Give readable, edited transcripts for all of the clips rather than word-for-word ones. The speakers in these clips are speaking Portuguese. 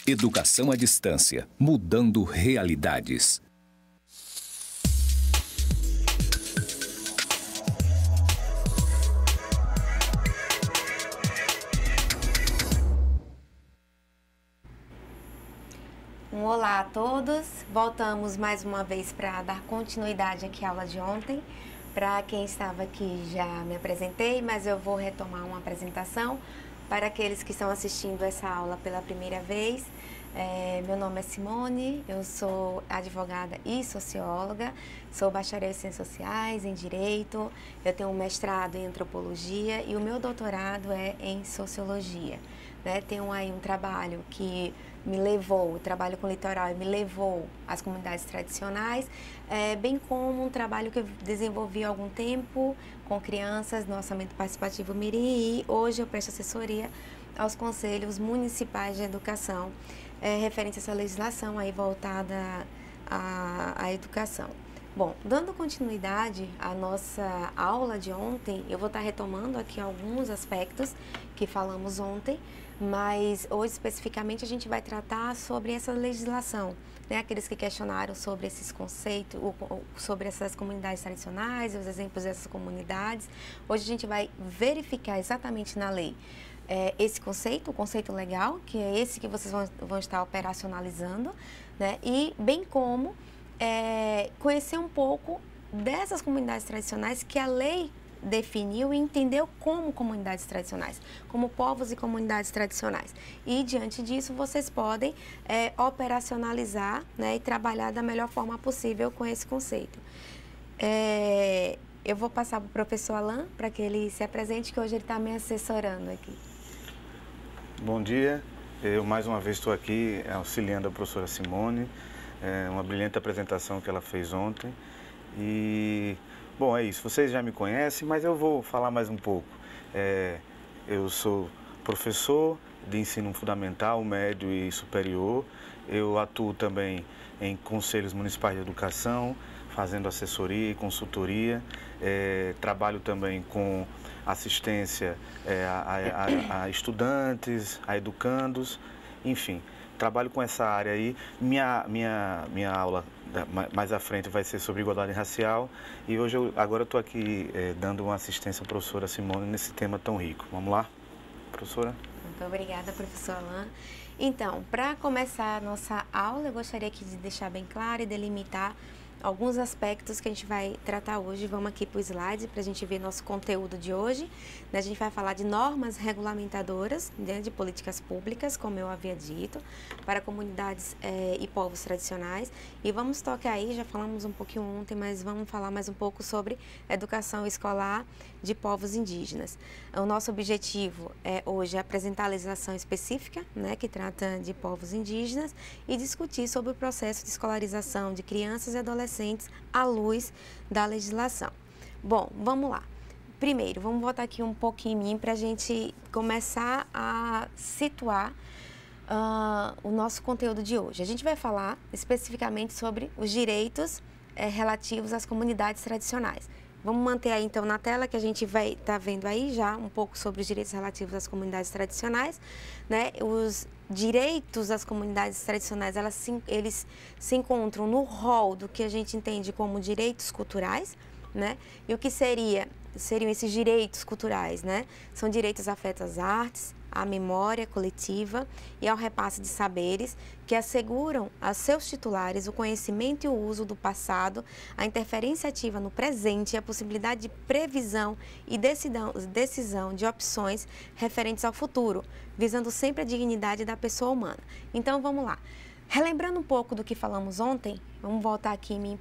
Educação à distância, mudando realidades. Olá a todos, voltamos mais uma vez para dar continuidade aqui à aula de ontem. Para quem estava aqui já me apresentei, mas eu vou retomar uma apresentação para aqueles que estão assistindo essa aula pela primeira vez. Meu nome é Simone, eu sou advogada e socióloga, sou bacharel em Ciências Sociais, em Direito, eu tenho um mestrado em Antropologia e o meu doutorado é em Sociologia. Tenho aí um trabalho que me levou, o trabalho com o litoral me levou às comunidades tradicionais, bem como um trabalho que eu desenvolvi há algum tempo com crianças no orçamento participativo Mirim e hoje eu presto assessoria aos conselhos municipais de educação referente a essa legislação aí voltada à educação. Bom, dando continuidade à nossa aula de ontem, eu vou estar retomando aqui alguns aspectos que falamos ontem, mas hoje especificamente a gente vai tratar sobre essa legislação, aqueles que questionaram sobre esses conceitos, sobre essas comunidades tradicionais, os exemplos dessas comunidades. Hoje a gente vai verificar exatamente na lei esse conceito, o conceito legal, que é esse que vocês vão estar operacionalizando, e bem como conhecer um pouco dessas comunidades tradicionais que a lei definiu e entendeu como comunidades tradicionais, como povos e comunidades tradicionais. E, diante disso, vocês podem operacionalizar e trabalhar da melhor forma possível com esse conceito. Eu vou passar para o professor Alain para que ele se apresente, que hoje ele está me assessorando aqui. Bom dia, eu mais uma vez estou aqui auxiliando a professora Simone, uma brilhante apresentação que ela fez ontem. E, bom, é isso, vocês já me conhecem, mas eu vou falar mais um pouco. Eu sou professor de ensino fundamental, médio e superior. Eu atuo também em conselhos municipais de educação, fazendo assessoria e consultoria. Trabalho também com assistência a estudantes, a educandos, enfim. Trabalho com essa área aí. Minha aula mais à frente vai ser sobre igualdade racial e hoje agora eu estou aqui dando uma assistência à professora Simone nesse tema tão rico. Vamos lá, professora? Muito obrigada, professor Alain. Então, para começar a nossa aula, eu gostaria aqui de deixar bem claro e delimitar alguns aspectos que a gente vai tratar hoje. Vamos aqui para o slide para a gente ver nosso conteúdo de hoje. A gente vai falar de normas regulamentadoras de políticas públicas, como eu havia dito, para comunidades e povos tradicionais. E vamos tocar aí, já falamos um pouquinho ontem, mas vamos falar mais um pouco sobre educação escolar de povos indígenas. O nosso objetivo hoje é apresentar a legislação específica, que trata de povos indígenas e discutir sobre o processo de escolarização de crianças e adolescentes à luz da legislação. Bom, vamos lá. Primeiro, vamos voltar aqui um pouquinho em mim para a gente começar a situar o nosso conteúdo de hoje. A gente vai falar especificamente sobre os direitos relativos às comunidades tradicionais. Vamos manter aí então na tela que a gente vai estar vendo aí já um pouco sobre os direitos relativos às comunidades tradicionais, Os direitos das comunidades tradicionais, eles se encontram no rol do que a gente entende como direitos culturais, E o que seriam esses direitos culturais, São direitos afetos às artes, à memória coletiva e ao repasse de saberes que asseguram a seus titulares o conhecimento e o uso do passado, a interferência ativa no presente e a possibilidade de previsão e decisão de opções referentes ao futuro, visando sempre a dignidade da pessoa humana. Então, vamos lá. Relembrando um pouco do que falamos ontem, vamos voltar aqui em mim.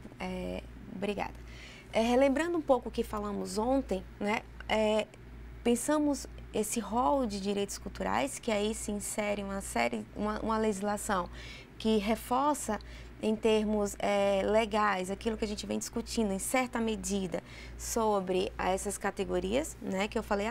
Obrigada. Relembrando um pouco o que falamos ontem, pensamos esse rol de direitos culturais, que aí se insere uma legislação que reforça em termos legais aquilo que a gente vem discutindo em certa medida sobre essas categorias, que eu falei,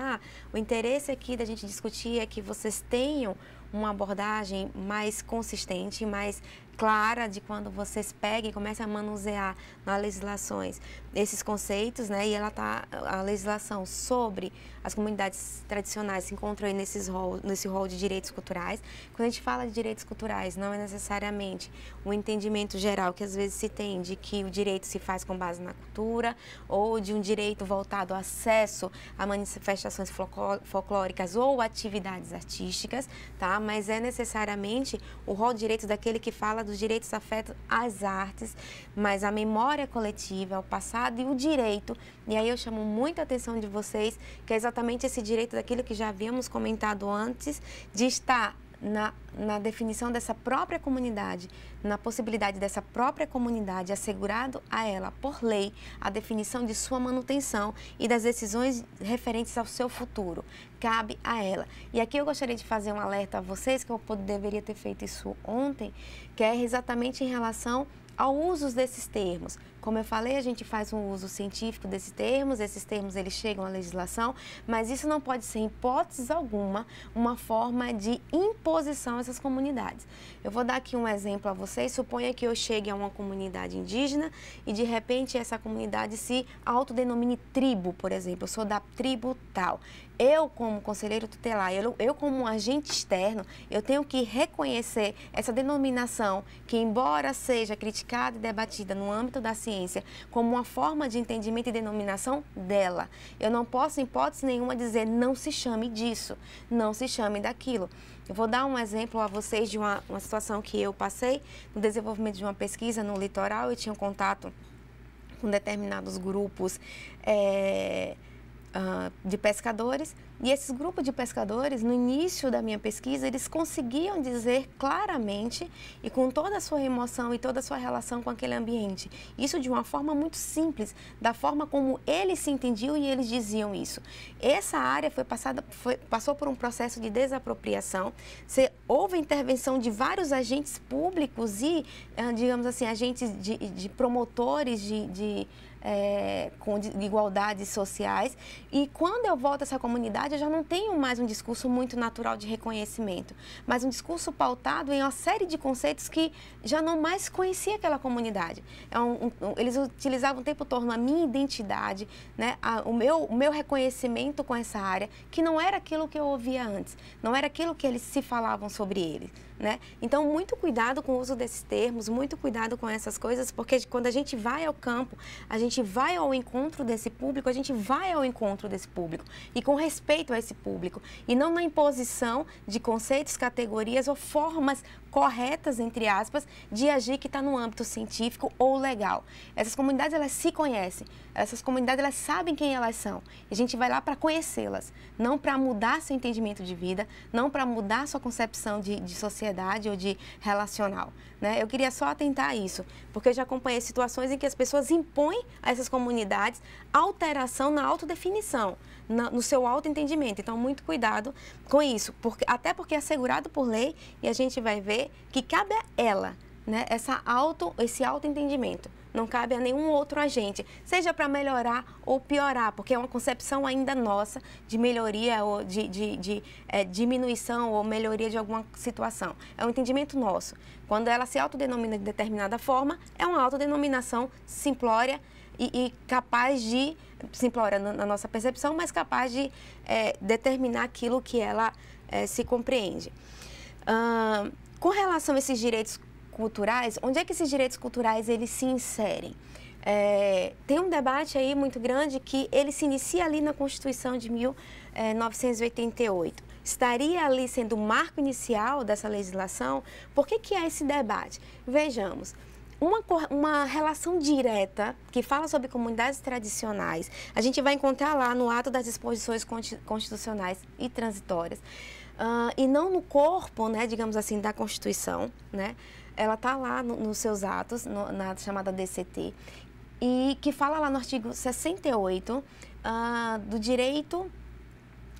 o interesse aqui da gente discutir é que vocês tenham uma abordagem mais consistente, mais clara de quando vocês pegam e começam a manusear nas legislações esses conceitos, né? E a legislação sobre as comunidades tradicionais se encontra aí nesse rol de direitos culturais. Quando a gente fala de direitos culturais, não é necessariamente o entendimento geral que às vezes se tem de que o direito se faz com base na cultura ou de um direito voltado ao acesso a manifestações folclóricas ou atividades artísticas, tá? Mas é necessariamente o rol de direitos daquele que fala dos direitos afetos às artes, mas a memória coletiva, o passado e o direito. E aí eu chamo muita atenção de vocês, que é exatamente esse direito daquilo que já havíamos comentado antes, de estar na definição dessa própria comunidade, na possibilidade dessa própria comunidade, assegurado a ela, por lei, a definição de sua manutenção e das decisões referentes ao seu futuro. Cabe a ela. E aqui eu gostaria de fazer um alerta a vocês, que eu deveria ter feito isso ontem, que é exatamente em relação ao uso desses termos. Como eu falei, a gente faz um uso científico desses termos, esses termos eles chegam à legislação, mas isso não pode ser, em hipótese alguma, uma forma de imposição a essas comunidades. Eu vou dar aqui um exemplo a vocês. Suponha que eu chegue a uma comunidade indígena e, de repente, essa comunidade se autodenomine tribo, por exemplo. Eu sou da tribo tal. Eu, como conselheiro tutelar, eu como um agente externo, eu tenho que reconhecer essa denominação que, embora seja criticada e debatida no âmbito da ciência, como uma forma de entendimento e denominação dela. Eu não posso, em hipótese nenhuma, dizer não se chame disso, não se chame daquilo. Eu vou dar um exemplo a vocês de uma situação que eu passei no desenvolvimento de uma pesquisa no litoral. Eu tinha um contato com determinados grupos de pescadores, e esses grupos de pescadores, no início da minha pesquisa, eles conseguiam dizer claramente e com toda a sua emoção e toda a sua relação com aquele ambiente, isso de uma forma muito simples, da forma como eles se entendiam e eles diziam isso. Essa área passou por um processo de desapropriação, houve intervenção de vários agentes públicos e, digamos assim, agentes de promotores com igualdades sociais, e quando eu volto a essa comunidade eu já não tenho mais um discurso muito natural de reconhecimento, mas um discurso pautado em uma série de conceitos que já não mais conhecia aquela comunidade. Eles utilizavam o tempo todo a minha identidade, né, o meu reconhecimento com essa área, que não era aquilo que eu ouvia antes, não era aquilo que eles se falavam sobre ele. Né? Então, muito cuidado com o uso desses termos, muito cuidado com essas coisas, porque quando a gente vai ao campo, a gente vai ao encontro desse público, a gente vai ao encontro desse público e com respeito a esse público, e não na imposição de conceitos, categorias ou formas corretas, entre aspas, de agir que está no âmbito científico ou legal. Essas comunidades, elas se conhecem, essas comunidades, elas sabem quem elas são, e a gente vai lá para conhecê-las, não para mudar seu entendimento de vida, não para mudar sua concepção de sociedade ou de relacional. Né? Eu queria só atentar a isso, porque eu já acompanhei situações em que as pessoas impõem a essas comunidades alteração na autodefinição, no seu autoentendimento. Então, muito cuidado com isso, até porque é assegurado por lei, e a gente vai ver que cabe a ela, né, esse autoentendimento. Não cabe a nenhum outro agente, seja para melhorar ou piorar, porque é uma concepção ainda nossa de melhoria ou de diminuição ou melhoria de alguma situação. É um entendimento nosso. Quando ela se autodenomina de determinada forma, é uma autodenominação simplória e capaz de, simplória na nossa percepção, mas capaz de determinar aquilo que ela se compreende. Com relação a esses direitos culturais, onde é que esses direitos culturais eles se inserem? Tem um debate aí muito grande que ele se inicia ali na Constituição de 1988. Estaria ali sendo o marco inicial dessa legislação? Por que há esse debate? Vejamos. Uma relação direta que fala sobre comunidades tradicionais, a gente vai encontrar lá no ato das disposições constitucionais e transitórias, e não no corpo, né, digamos assim, da Constituição, né? Ela está lá nos seus atos, na chamada DCT, e que fala lá no artigo 68 do direito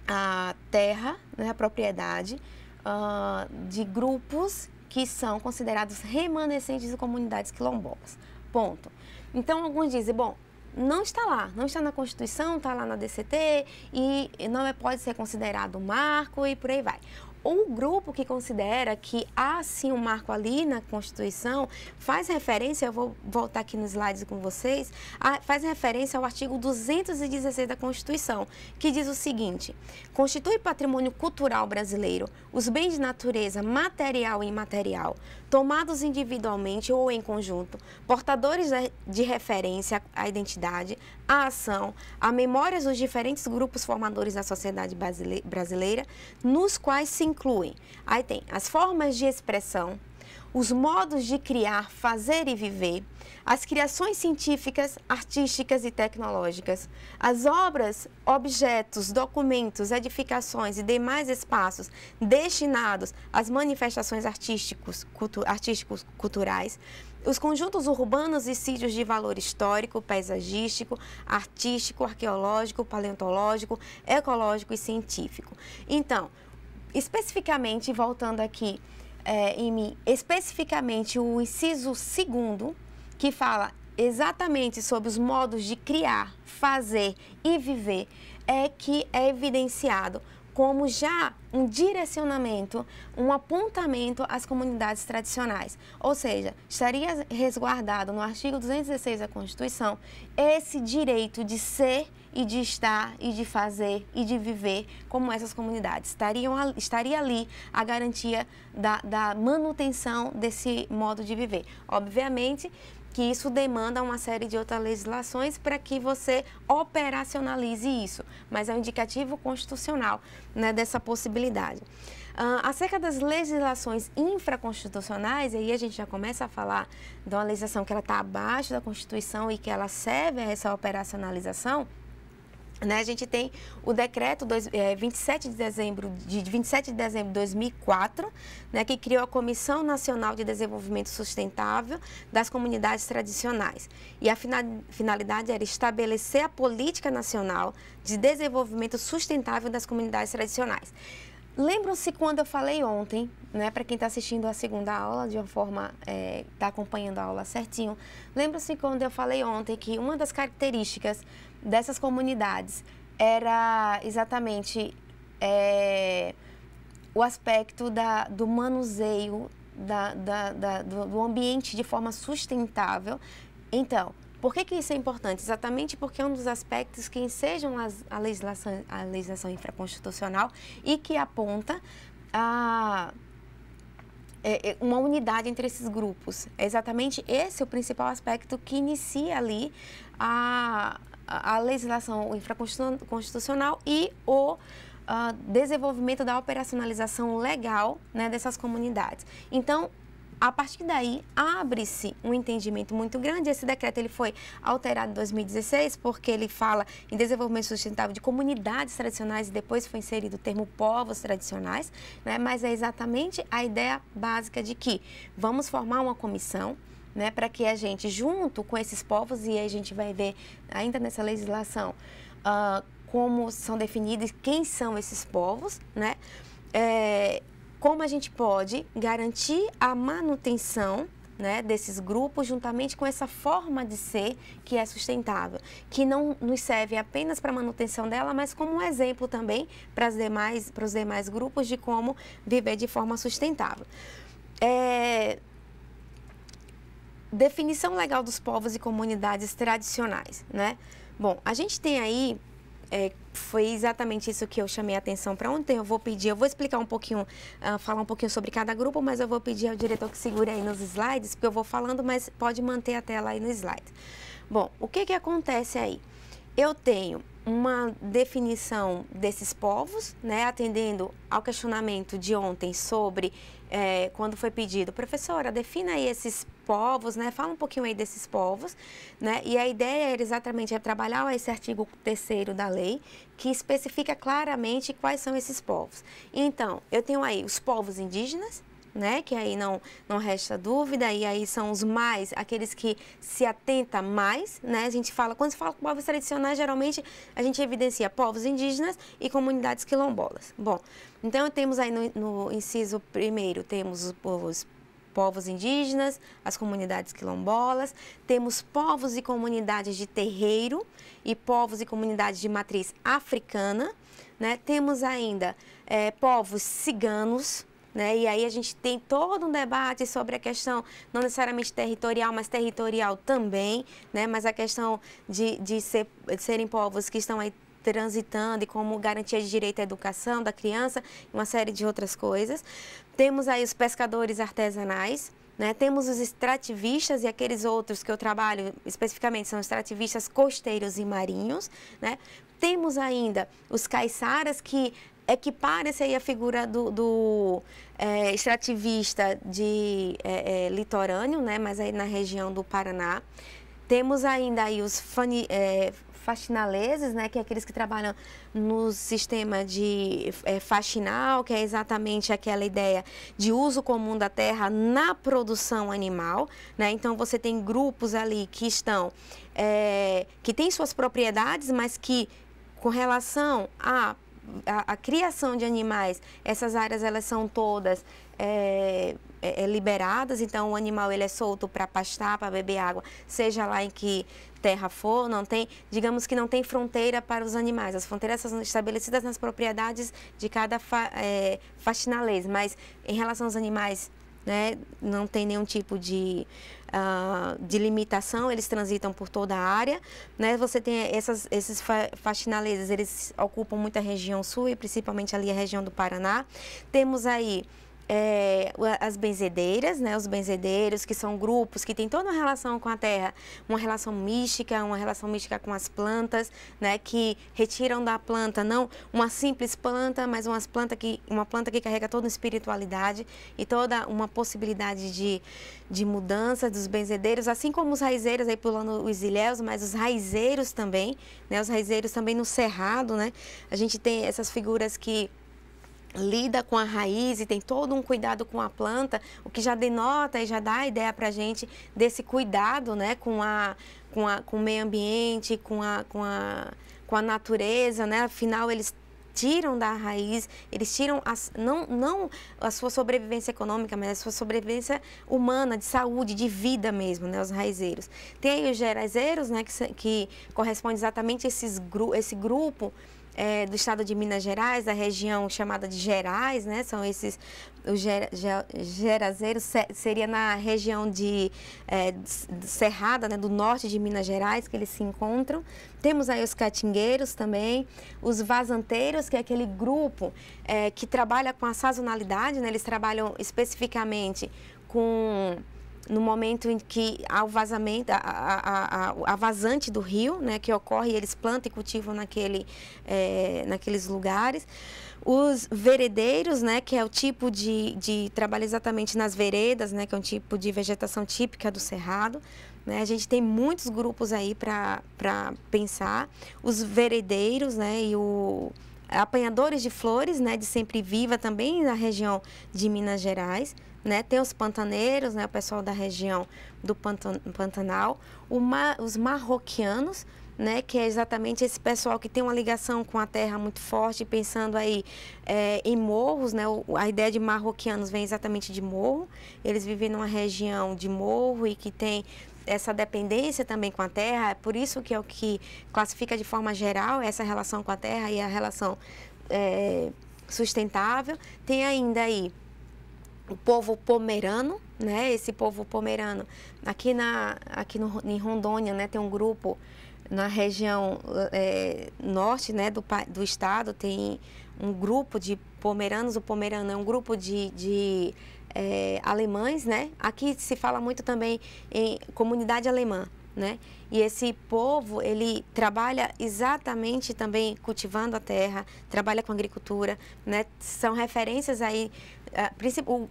à terra, né, à propriedade, de grupos que são considerados remanescentes de comunidades quilombolas. Ponto. Então, alguns dizem, bom, não está lá, não está na Constituição, está lá na DCT e não pode ser considerado marco e por aí vai. o grupo que considera que há sim um marco ali na Constituição faz referência, eu vou voltar aqui nos slides com vocês, faz referência ao artigo 216 da Constituição, que diz o seguinte: constitui patrimônio cultural brasileiro os bens de natureza material e imaterial, tomados individualmente ou em conjunto, portadores de referência à identidade, à ação, a memórias dos diferentes grupos formadores da sociedade brasileira, nos quais se incluem, aí tem as formas de expressão, os modos de criar, fazer e viver, as criações científicas, artísticas e tecnológicas, as obras, objetos, documentos, edificações e demais espaços destinados às manifestações artísticos, culturais, os conjuntos urbanos e sítios de valor histórico, paisagístico, artístico, arqueológico, paleontológico, ecológico e científico. Então, especificamente, voltando aqui especificamente o inciso 2º, que fala exatamente sobre os modos de criar, fazer e viver, é que é evidenciado como já um direcionamento, um apontamento às comunidades tradicionais. Ou seja, estaria resguardado no artigo 216 da Constituição esse direito de ser e de estar e de fazer e de viver como essas comunidades. Estaria ali a garantia da manutenção desse modo de viver. Obviamente que isso demanda uma série de outras legislações para que você operacionalize isso, mas é um indicativo constitucional, né, dessa possibilidade. Acerca das legislações infraconstitucionais, aí a gente já começa a falar de uma legislação que ela está abaixo da Constituição e que ela serve a essa operacionalização. Né, a gente tem o decreto 27 de dezembro de 2004, né, que criou a Comissão Nacional de Desenvolvimento Sustentável das Comunidades Tradicionais. E a finalidade era estabelecer a política nacional de desenvolvimento sustentável das comunidades tradicionais. Lembram-se quando eu falei ontem, né, para quem está assistindo a segunda aula de uma forma, está acompanhando a aula certinho, lembram-se quando eu falei ontem que uma das características dessas comunidades era exatamente o aspecto do manuseio do ambiente de forma sustentável. Então, por que isso é importante? Exatamente porque é um dos aspectos que ensejam a legislação infraconstitucional e que aponta uma unidade entre esses grupos. É exatamente esse o principal aspecto que inicia ali a legislação infraconstitucional e o desenvolvimento da operacionalização legal, né, dessas comunidades. Então, a partir daí, abre-se um entendimento muito grande. Esse decreto ele foi alterado em 2016, porque ele fala em desenvolvimento sustentável de comunidades tradicionais e depois foi inserido o termo povos tradicionais, né? Mas é exatamente a ideia básica de que vamos formar uma comissão, né, para que a gente, junto com esses povos, e aí a gente vai ver ainda nessa legislação como são definidos, quem são esses povos, né? Como a gente pode garantir a manutenção, né, desses grupos juntamente com essa forma de ser que é sustentável, que não nos serve apenas para a manutenção dela, mas como um exemplo também para os demais grupos de como viver de forma sustentável. Definição legal dos povos e comunidades tradicionais, né? Bom, a gente tem aí foi exatamente isso que eu chamei a atenção para ontem. Eu vou explicar um pouquinho, falar um pouquinho sobre cada grupo, mas eu vou pedir ao diretor que segure aí nos slides, porque eu vou falando, mas pode manter a tela aí no slide. Bom, o que acontece aí? Eu tenho uma definição desses povos, né, atendendo ao questionamento de ontem sobre quando foi pedido, professora, defina aí esses povos, né, fala um pouquinho aí desses povos, né, e a ideia era exatamente trabalhar esse artigo 3º da lei, que especifica claramente quais são esses povos. Então, eu tenho aí os povos indígenas, né, que aí não resta dúvida, e aí são os mais, aqueles que se atenta mais, né, quando se fala povos tradicionais, geralmente a gente evidencia povos indígenas e comunidades quilombolas. Bom, então temos aí no inciso 1º, temos os povos indígenas, as comunidades quilombolas, temos povos e comunidades de terreiro e povos e comunidades de matriz africana, né? Temos ainda povos ciganos, né? E aí a gente tem todo um debate sobre a questão, não necessariamente territorial, mas territorial também, né? Mas a questão de serem povos que estão aí transitando e como garantia de direito à educação da criança, uma série de outras coisas. Temos aí os pescadores artesanais, né? Temos os extrativistas e aqueles outros que eu trabalho especificamente são extrativistas costeiros e marinhos, né? Temos ainda os caiçaras que equipara-se aí a figura do extrativista de litorâneo, né? Mas aí na região do Paraná. Temos ainda aí os faxinaleses, né, que é aqueles que trabalham no sistema de faxinal, que é exatamente aquela ideia de uso comum da terra na produção animal, né? Então você tem grupos ali que estão, que têm suas propriedades, mas que com relação a criação de animais, essas áreas elas são todas liberadas, então o animal ele é solto para pastar, para beber água, seja lá em que terra for, não tem, digamos que não tem fronteira para os animais, as fronteiras são estabelecidas nas propriedades de cada faxinalês, mas em relação aos animais, né, não tem nenhum tipo de limitação, eles transitam por toda a área, né? Você tem esses faxinaleses, eles ocupam muita região sul e principalmente ali a região do Paraná. Temos aí as benzedeiras, né? Os benzedeiros, que são grupos que têm toda uma relação com a terra, uma relação mística com as plantas, né? Que retiram da planta não uma simples planta, mas uma planta que carrega toda uma espiritualidade e toda uma possibilidade de mudança dos benzedeiros, assim como os raizeiros, aí pulando os ilhéus, mas os raizeiros também, né? Os raizeiros também no cerrado, né? A gente tem essas figuras que lida com a raiz e tem todo um cuidado com a planta, o que já denota e já dá a ideia para a gente desse cuidado, né, com o meio ambiente, com a natureza, né? Afinal, eles tiram da raiz, eles tiram não a sua sobrevivência econômica, mas a sua sobrevivência humana, de saúde, de vida mesmo, né? Os raizeiros. Tem aí os gerazeiros, né, que corresponde exatamente a esse grupo do estado de Minas Gerais, da região chamada de Gerais, né? São esses, os gerazeiros, seria na região de Cerrada, né? Do norte de Minas Gerais, que eles se encontram. Temos aí os catingueiros também, os vazanteiros, que é aquele grupo que trabalha com a sazonalidade, né? Eles trabalham especificamente no momento em que há o vazamento, a vazante do rio, né, que ocorre, eles plantam e cultivam naqueles lugares. Os veredeiros, né, que é o tipo de trabalho exatamente nas veredas, né, que é um tipo de vegetação típica do Cerrado. Né? A gente tem muitos grupos aí para pensar. Os veredeiros, né, e apanhadores de flores, né, de Sempre Viva, também na região de Minas Gerais. Né? Tem os pantaneiros, né? O pessoal da região do Pantanal, os marroquianos, né? Que é exatamente esse pessoal que tem uma ligação com a terra muito forte, pensando aí em morros, né? A ideia de marroquianos vem exatamente de morro, eles vivem numa região de morro e que tem essa dependência também com a terra, é por isso que é o que classifica de forma geral essa relação com a terra e a relação sustentável. Tem ainda aí o povo pomerano, né? Esse povo pomerano, em Rondônia, né? Tem um grupo na região norte, né? do estado, tem um grupo de pomeranos. O pomerano é um grupo de alemães, né? Aqui se fala muito também em comunidade alemã, né? E esse povo, ele trabalha exatamente também cultivando a terra, trabalha com agricultura, né? São referências aí,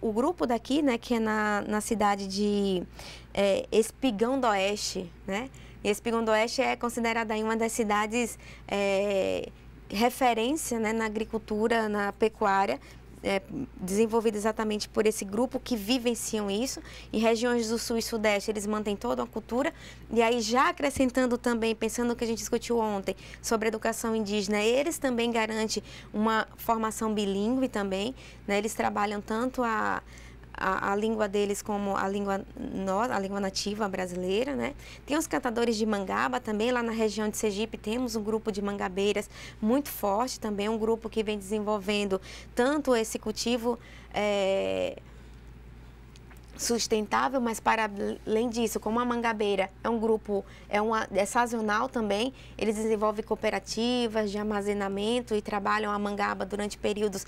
o grupo daqui, né, que é na cidade de Espigão do Oeste, né? E Espigão do Oeste é considerada aí uma das cidades referência, né, na agricultura, na pecuária, desenvolvida exatamente por esse grupo que vivenciam isso. Em regiões do sul e sudeste eles mantêm toda uma cultura, e aí já acrescentando também, pensando no que a gente discutiu ontem sobre educação indígena, eles também garantem uma formação bilíngue também, né? Eles trabalham tanto a língua deles como a língua nativa brasileira, né? Tem os cantadores de mangaba também, lá na região de Sergipe temos um grupo de mangabeiras muito forte também, um grupo que vem desenvolvendo tanto esse cultivo sustentável, mas para além disso, como a mangabeira é um grupo, é sazonal também, eles desenvolvem cooperativas de armazenamento e trabalham a mangaba durante períodos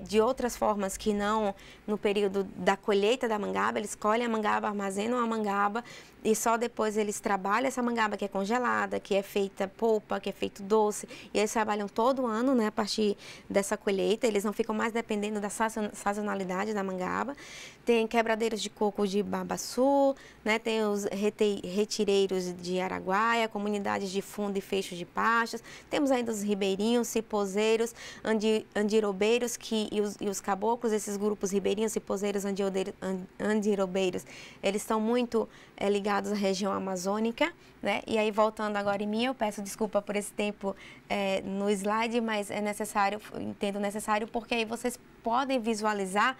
de outras formas que não no período da colheita da mangaba. Eles colhem a mangaba, armazenam a mangaba e só depois eles trabalham essa mangaba que é congelada, que é feita polpa, que é feito doce, e eles trabalham todo ano, né, a partir dessa colheita. Eles não ficam mais dependendo da sazonalidade da mangaba. Tem quebradeiros de coco de Babaçu, né, tem os retireiros de Araguaia, comunidades de fundo e fecho de pastos. Temos ainda os ribeirinhos, cipozeiros, andirobeiros e os caboclos, esses grupos ribeirinhos, cipozeiros, andirobeiros, eles estão muito ligados à região amazônica, né? E aí, voltando agora em mim, eu peço desculpa por esse tempo no slide, mas é necessário, entendo necessário, porque aí vocês podem visualizar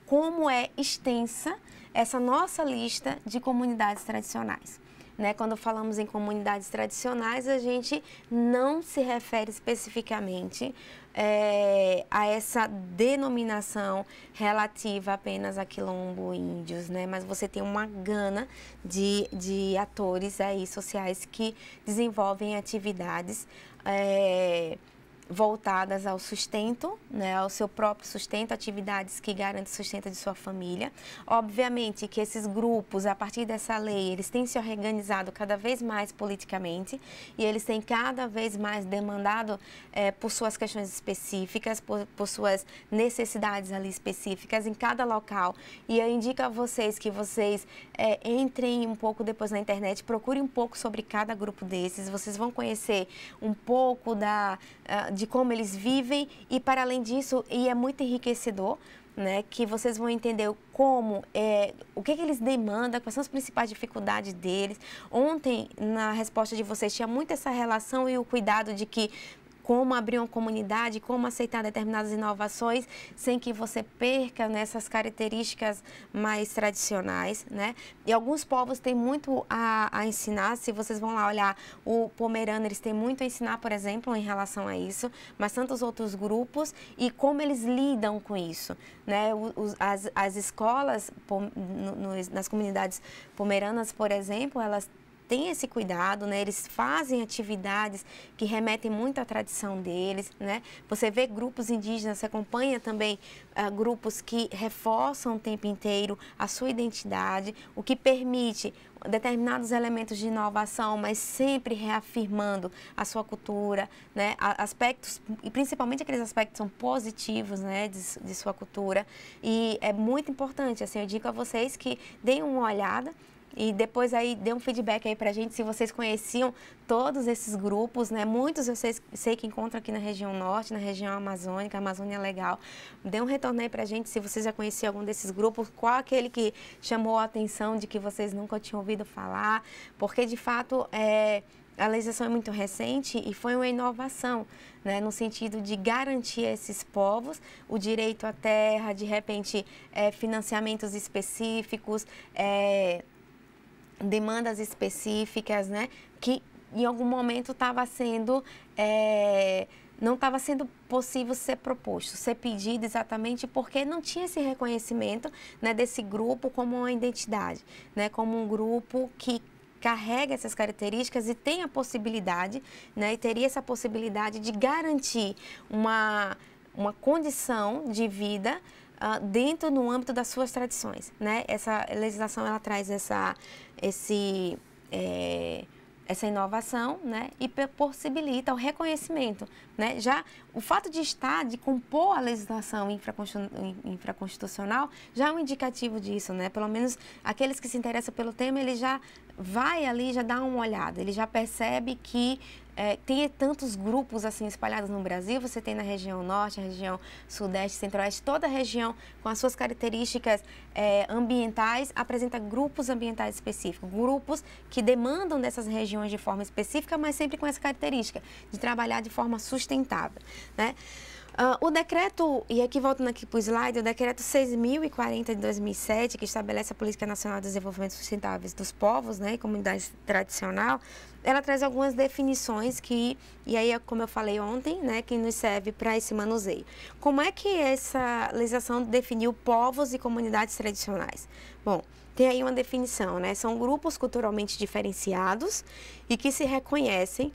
como é extensa essa nossa lista de comunidades tradicionais. Né? Quando falamos em comunidades tradicionais, a gente não se refere especificamente a essa denominação relativa apenas a quilombo índios, né? Mas você tem uma gama de atores aí sociais que desenvolvem atividades voltadas ao sustento, né, ao seu próprio sustento, atividades que garantem o sustento de sua família. Obviamente que esses grupos, a partir dessa lei, eles têm se organizado cada vez mais politicamente e eles têm cada vez mais demandado por suas questões específicas, por suas necessidades ali específicas em cada local. E eu indico a vocês que vocês entrem um pouco depois na internet, procurem um pouco sobre cada grupo desses, vocês vão conhecer um pouco de como eles vivem e, para além disso, e é muito enriquecedor, né, que vocês vão entender como, o que eles demandam, quais são as principais dificuldades deles. Ontem, na resposta de vocês, tinha muito essa relação e o cuidado de que como abrir uma comunidade, como aceitar determinadas inovações sem que você perca nessas características mais tradicionais, né? E alguns povos têm muito a ensinar. Se vocês vão lá olhar o Pomerano, eles têm muito a ensinar, por exemplo, em relação a isso, mas tantos outros grupos e como eles lidam com isso, né? As escolas nas comunidades pomeranas, por exemplo, elas tem esse cuidado, né? Eles fazem atividades que remetem muito à tradição deles, né? Você vê grupos indígenas, você acompanha também grupos que reforçam o tempo inteiro a sua identidade, o que permite determinados elementos de inovação, mas sempre reafirmando a sua cultura, né? Aspectos, e principalmente aqueles aspectos que são positivos, né, de sua cultura. E é muito importante, assim, eu digo a vocês que deem uma olhada e depois aí dê um feedback aí pra gente se vocês conheciam todos esses grupos, né? Muitos eu sei que encontram aqui na região norte, na região amazônica, a Amazônia é legal. Dê um retorno aí pra gente se vocês já conheciam algum desses grupos, qual aquele que chamou a atenção de que vocês nunca tinham ouvido falar, porque de fato a legislação é muito recente e foi uma inovação, né, no sentido de garantir a esses povos o direito à terra, de repente financiamentos específicos, demandas específicas, né, que em algum momento estava sendo, não estava sendo possível ser proposto, ser pedido exatamente porque não tinha esse reconhecimento, né, desse grupo como uma identidade, né, como um grupo que carrega essas características e tem a possibilidade, né, e teria essa possibilidade de garantir uma condição de vida dentro no âmbito das suas tradições, né? Essa legislação ela traz essa inovação, né? E possibilita o reconhecimento, né? Já o fato de compor a legislação infraconstitucional já é um indicativo disso, né? Pelo menos aqueles que se interessam pelo tema, ele já vai ali, já dá uma olhada, ele já percebe que tem tantos grupos assim espalhados no Brasil. Você tem na região norte, na região sudeste, centro-oeste, toda a região com as suas características ambientais apresenta grupos ambientais específicos, grupos que demandam dessas regiões de forma específica, mas sempre com essa característica de trabalhar de forma sustentável, né? O decreto, e aqui voltando aqui para o slide, o decreto 6.040 de 2007, que estabelece a Política Nacional de Desenvolvimento Sustentável dos Povos, né, e comunidades tradicional, ela traz algumas definições que, e aí como eu falei ontem, né, que nos serve para esse manuseio. Como é que essa legislação definiu povos e comunidades tradicionais? Bom, tem aí uma definição, né, são grupos culturalmente diferenciados e que se reconhecem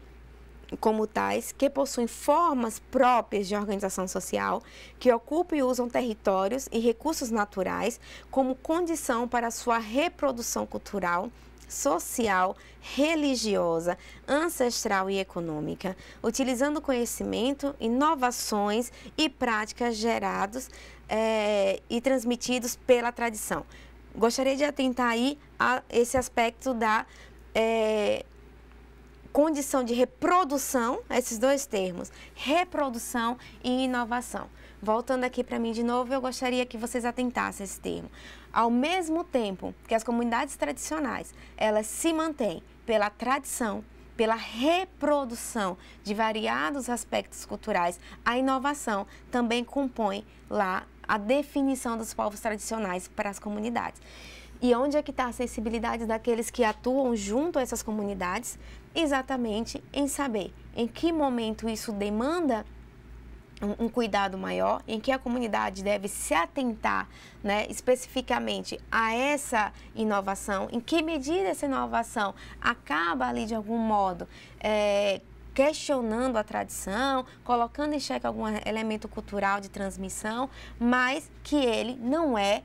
como tais, que possuem formas próprias de organização social, que ocupam e usam territórios e recursos naturais como condição para a sua reprodução cultural, social, religiosa, ancestral e econômica, utilizando conhecimento, inovações e práticas gerados e transmitidos pela tradição. Gostaria de atentar aí a esse aspecto da condição de reprodução, esses dois termos, reprodução e inovação. Voltando aqui para mim de novo, eu gostaria que vocês atentassem a esse termo. Ao mesmo tempo que as comunidades tradicionais, elas se mantêm pela tradição, pela reprodução de variados aspectos culturais, a inovação também compõe lá a definição dos povos tradicionais para as comunidades. E onde é que está a acessibilidade daqueles que atuam junto a essas comunidades? Exatamente em saber em que momento isso demanda um cuidado maior, em que a comunidade deve se atentar, né, especificamente a essa inovação, em que medida essa inovação acaba ali de algum modo questionando a tradição, colocando em xeque algum elemento cultural de transmissão, mas que ele não é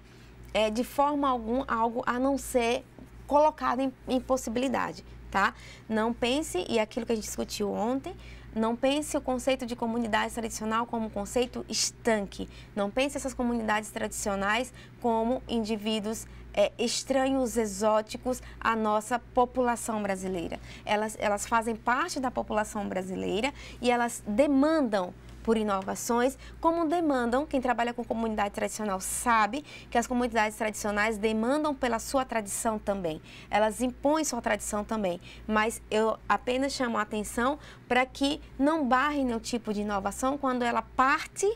de forma alguma algo a não ser colocado em possibilidade, tá? Não pense, e aquilo que a gente discutiu ontem, não pense o conceito de comunidade tradicional como um conceito estanque. Não pense essas comunidades tradicionais como indivíduos estranhos, exóticos à nossa população brasileira. Elas fazem parte da população brasileira e elas demandam por inovações, como demandam, quem trabalha com comunidade tradicional sabe que as comunidades tradicionais demandam pela sua tradição também. Elas impõem sua tradição também, mas eu apenas chamo a atenção para que não barre nenhum tipo de inovação quando ela parte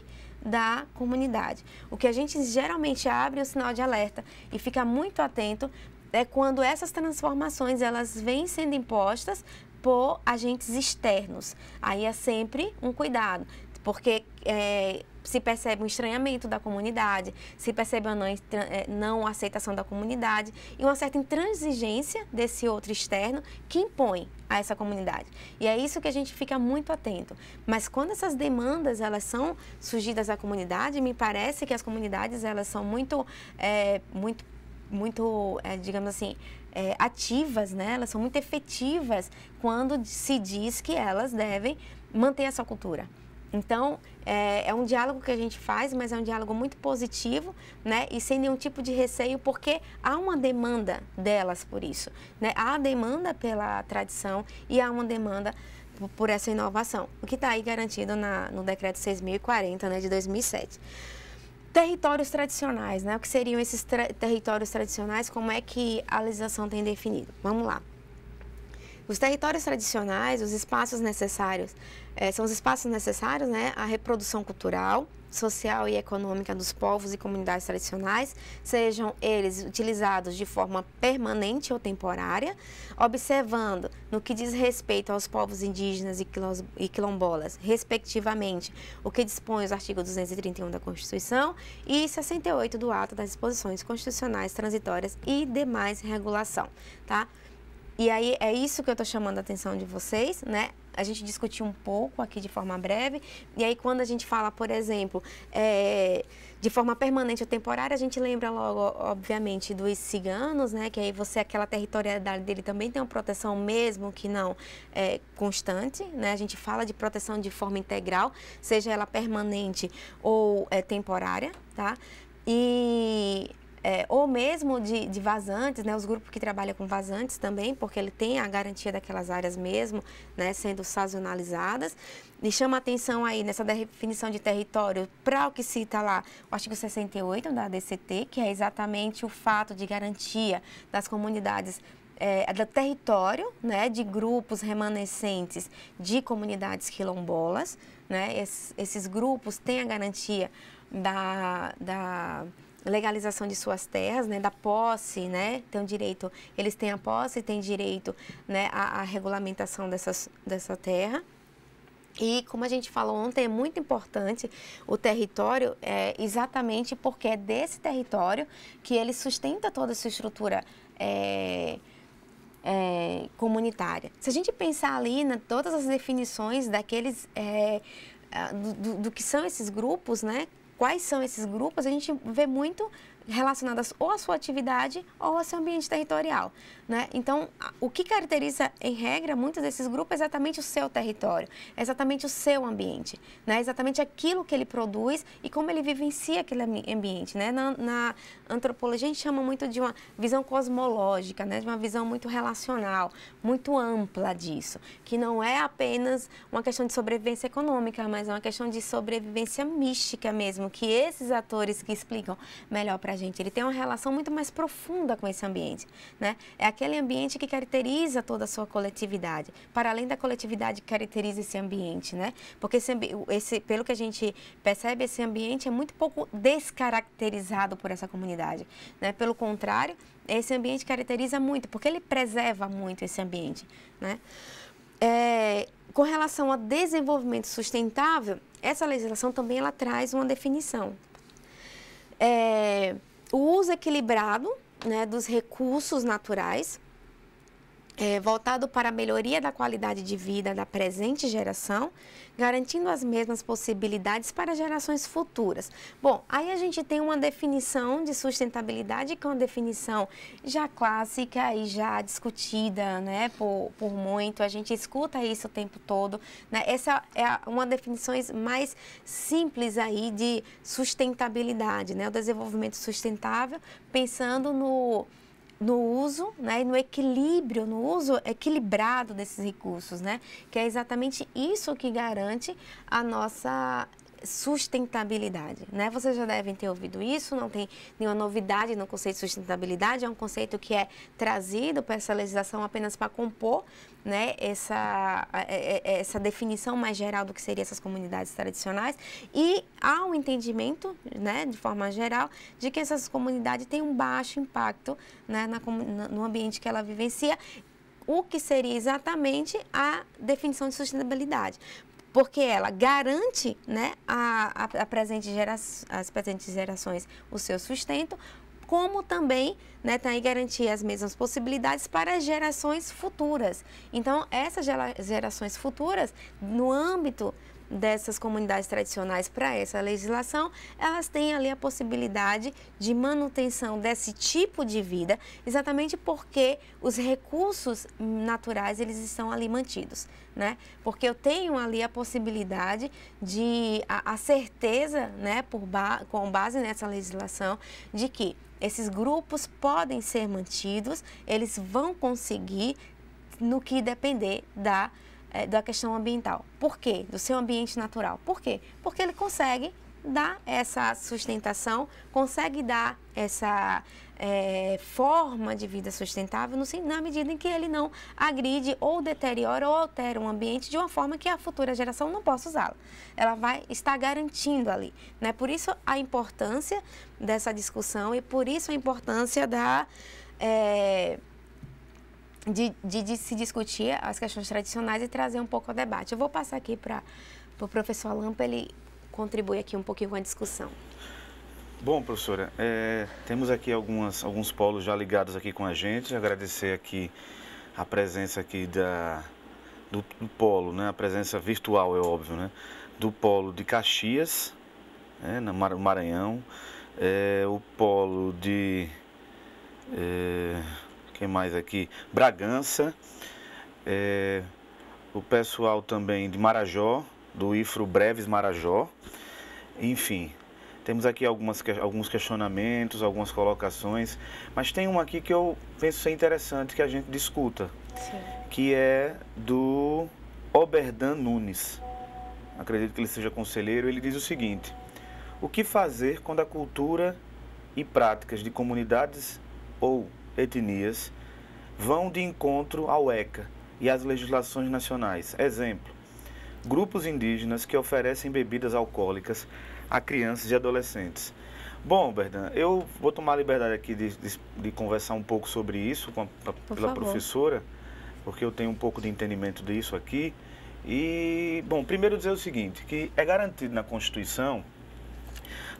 da comunidade. O que a gente geralmente abre o sinal de alerta e fica muito atento é quando essas transformações elas vêm sendo impostas por agentes externos. Aí é sempre um cuidado, porque se percebe um estranhamento da comunidade, se percebe uma não aceitação da comunidade e uma certa intransigência desse outro externo que impõe a essa comunidade. E é isso que a gente fica muito atento. Mas quando essas demandas elas são surgidas à comunidade, me parece que as comunidades elas são muito digamos assim, ativas, né? Elas são muito efetivas quando se diz que elas devem manter essa cultura. Então, é um diálogo que a gente faz, mas é um diálogo muito positivo, né? E sem nenhum tipo de receio, porque há uma demanda delas por isso, né? Há demanda pela tradição e há uma demanda por essa inovação, o que está aí garantido no Decreto 6.040, né, de 2007. Territórios tradicionais, né? O que seriam esses territórios tradicionais? Como é que a legislação tem definido? Vamos lá. Os territórios tradicionais, os espaços necessários, são os espaços necessários, né, à reprodução cultural, social e econômica dos povos e comunidades tradicionais, sejam eles utilizados de forma permanente ou temporária, observando no que diz respeito aos povos indígenas e quilombolas, respectivamente, o que dispõe os artigos 231 da Constituição e 68 do Ato das Disposições Constitucionais Transitórias e demais regulação, tá? E aí é isso que eu estou chamando a atenção de vocês, né? A gente discutiu um pouco aqui de forma breve, e aí quando a gente fala, por exemplo, de forma permanente ou temporária, a gente lembra logo, obviamente, dos ciganos, né? Que aí aquela territorialidade dele também tem uma proteção mesmo que não constante, né? A gente fala de proteção de forma integral, seja ela permanente ou temporária, tá? Ou mesmo de vazantes, né, os grupos que trabalham com vazantes também, porque ele tem a garantia daquelas áreas mesmo, né, sendo sazonalizadas. E chama a atenção aí nessa definição de território para o que cita lá o artigo 68 da ADCT, que é exatamente o fato de garantia das comunidades do território, né, de grupos remanescentes de comunidades quilombolas, né? Esses grupos têm a garantia da legalização de suas terras, né, da posse, né, tem o direito, eles têm a posse e têm direito, né, à regulamentação dessa terra. E como a gente falou ontem, é muito importante o território, exatamente porque é desse território que ele sustenta toda essa estrutura comunitária. Se a gente pensar ali em todas as definições daqueles, do que são esses grupos, né? Quais são esses grupos, a gente vê muito relacionadas ou à sua atividade ou ao seu ambiente territorial, né? Então, o que caracteriza, em regra, muitos desses grupos é exatamente o seu território, é exatamente o seu ambiente, né? É exatamente aquilo que ele produz e como ele vivencia aquele ambiente, né? Na antropologia, a gente chama muito de uma visão cosmológica, né? De uma visão muito relacional, muito ampla disso, que não é apenas uma questão de sobrevivência econômica, mas é uma questão de sobrevivência mística mesmo, que esses atores que explicam melhor para a gente, ele tem uma relação muito mais profunda com esse ambiente, né? É aquele ambiente que caracteriza toda a sua coletividade, para além da coletividade que caracteriza esse ambiente, né? Porque pelo que a gente percebe, esse ambiente é muito pouco descaracterizado por essa comunidade, né? Pelo contrário, esse ambiente caracteriza muito, porque ele preserva muito esse ambiente, né? Com relação ao desenvolvimento sustentável, essa legislação também ela traz uma definição. O uso equilibrado, né, dos recursos naturais, voltado para a melhoria da qualidade de vida da presente geração, garantindo as mesmas possibilidades para gerações futuras. Bom, aí a gente tem uma definição de sustentabilidade, que é uma definição já clássica e já discutida, né, por muito, a gente escuta isso o tempo todo, né? Essa é uma definição mais simples aí de sustentabilidade, né? O desenvolvimento sustentável, pensando no uso, né, e no equilíbrio, no uso equilibrado desses recursos, né, que é exatamente isso que garante a nossa sustentabilidade, né? Vocês já devem ter ouvido isso, não tem nenhuma novidade no conceito de sustentabilidade, é um conceito que é trazido para essa legislação apenas para compor, né, essa definição mais geral do que seriam essas comunidades tradicionais, e há um entendimento, né, de forma geral, de que essas comunidades têm um baixo impacto, né, no ambiente que ela vivencia, o que seria exatamente a definição de sustentabilidade. Porque ela garante, né, as presentes gerações o seu sustento, como também, né, tá aí garantir as mesmas possibilidades para as gerações futuras. Então, essas gerações futuras, no âmbito dessas comunidades tradicionais para essa legislação, elas têm ali a possibilidade de manutenção desse tipo de vida, exatamente porque os recursos naturais, eles estão ali mantidos, né? Porque eu tenho ali a possibilidade de, a certeza, né, com base nessa legislação, de que esses grupos podem ser mantidos, eles vão conseguir no que depender da questão ambiental. Por quê? Do seu ambiente natural. Por quê? Porque ele consegue dar essa sustentação, consegue dar essa forma de vida sustentável na medida em que ele não agride ou deteriora ou altera um ambiente de uma forma que a futura geração não possa usá-lo. Ela vai estar garantindo ali, né? Por isso a importância dessa discussão e por isso a importância de se discutir as questões tradicionais e trazer um pouco ao debate. Eu vou passar aqui para o professor Alan para ele contribuir aqui um pouquinho com a discussão. Bom, professora, temos aqui alguns polos já ligados aqui com a gente. Agradecer aqui a presença aqui do polo, né? A presença virtual, é óbvio, né? Do polo de Caxias, né? No Maranhão, o polo de... quem mais aqui? Bragança, o pessoal também de Marajó, do IFRO Breves Marajó, enfim, temos aqui alguns questionamentos, algumas colocações, mas tem uma aqui que eu penso ser interessante que a gente discuta, sim, que é do Oberdan Nunes, acredito que ele seja conselheiro. Ele diz o seguinte: o que fazer quando a cultura e práticas de comunidades ou etnias vão de encontro ao ECA e às legislações nacionais. Exemplo, grupos indígenas que oferecem bebidas alcoólicas a crianças e adolescentes. Bom, Berdan, eu vou tomar a liberdade aqui de conversar um pouco sobre isso pela professora, porque eu tenho um pouco de entendimento disso aqui. E, bom, primeiro dizer o seguinte, que é garantido na Constituição,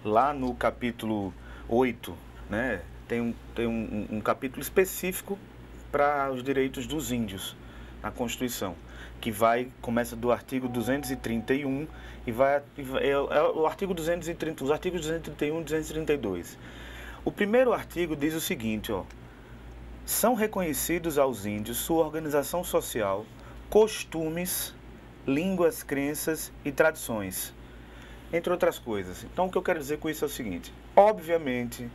lá no capítulo 8, né, tem um capítulo específico para os direitos dos índios na Constituição, que começa do artigo 231 e o artigo 230, os artigos 231 e 232. O primeiro artigo diz o seguinte, ó: são reconhecidos aos índios sua organização social, costumes, línguas, crenças e tradições, entre outras coisas. Então, o que eu quero dizer com isso é o seguinte: obviamente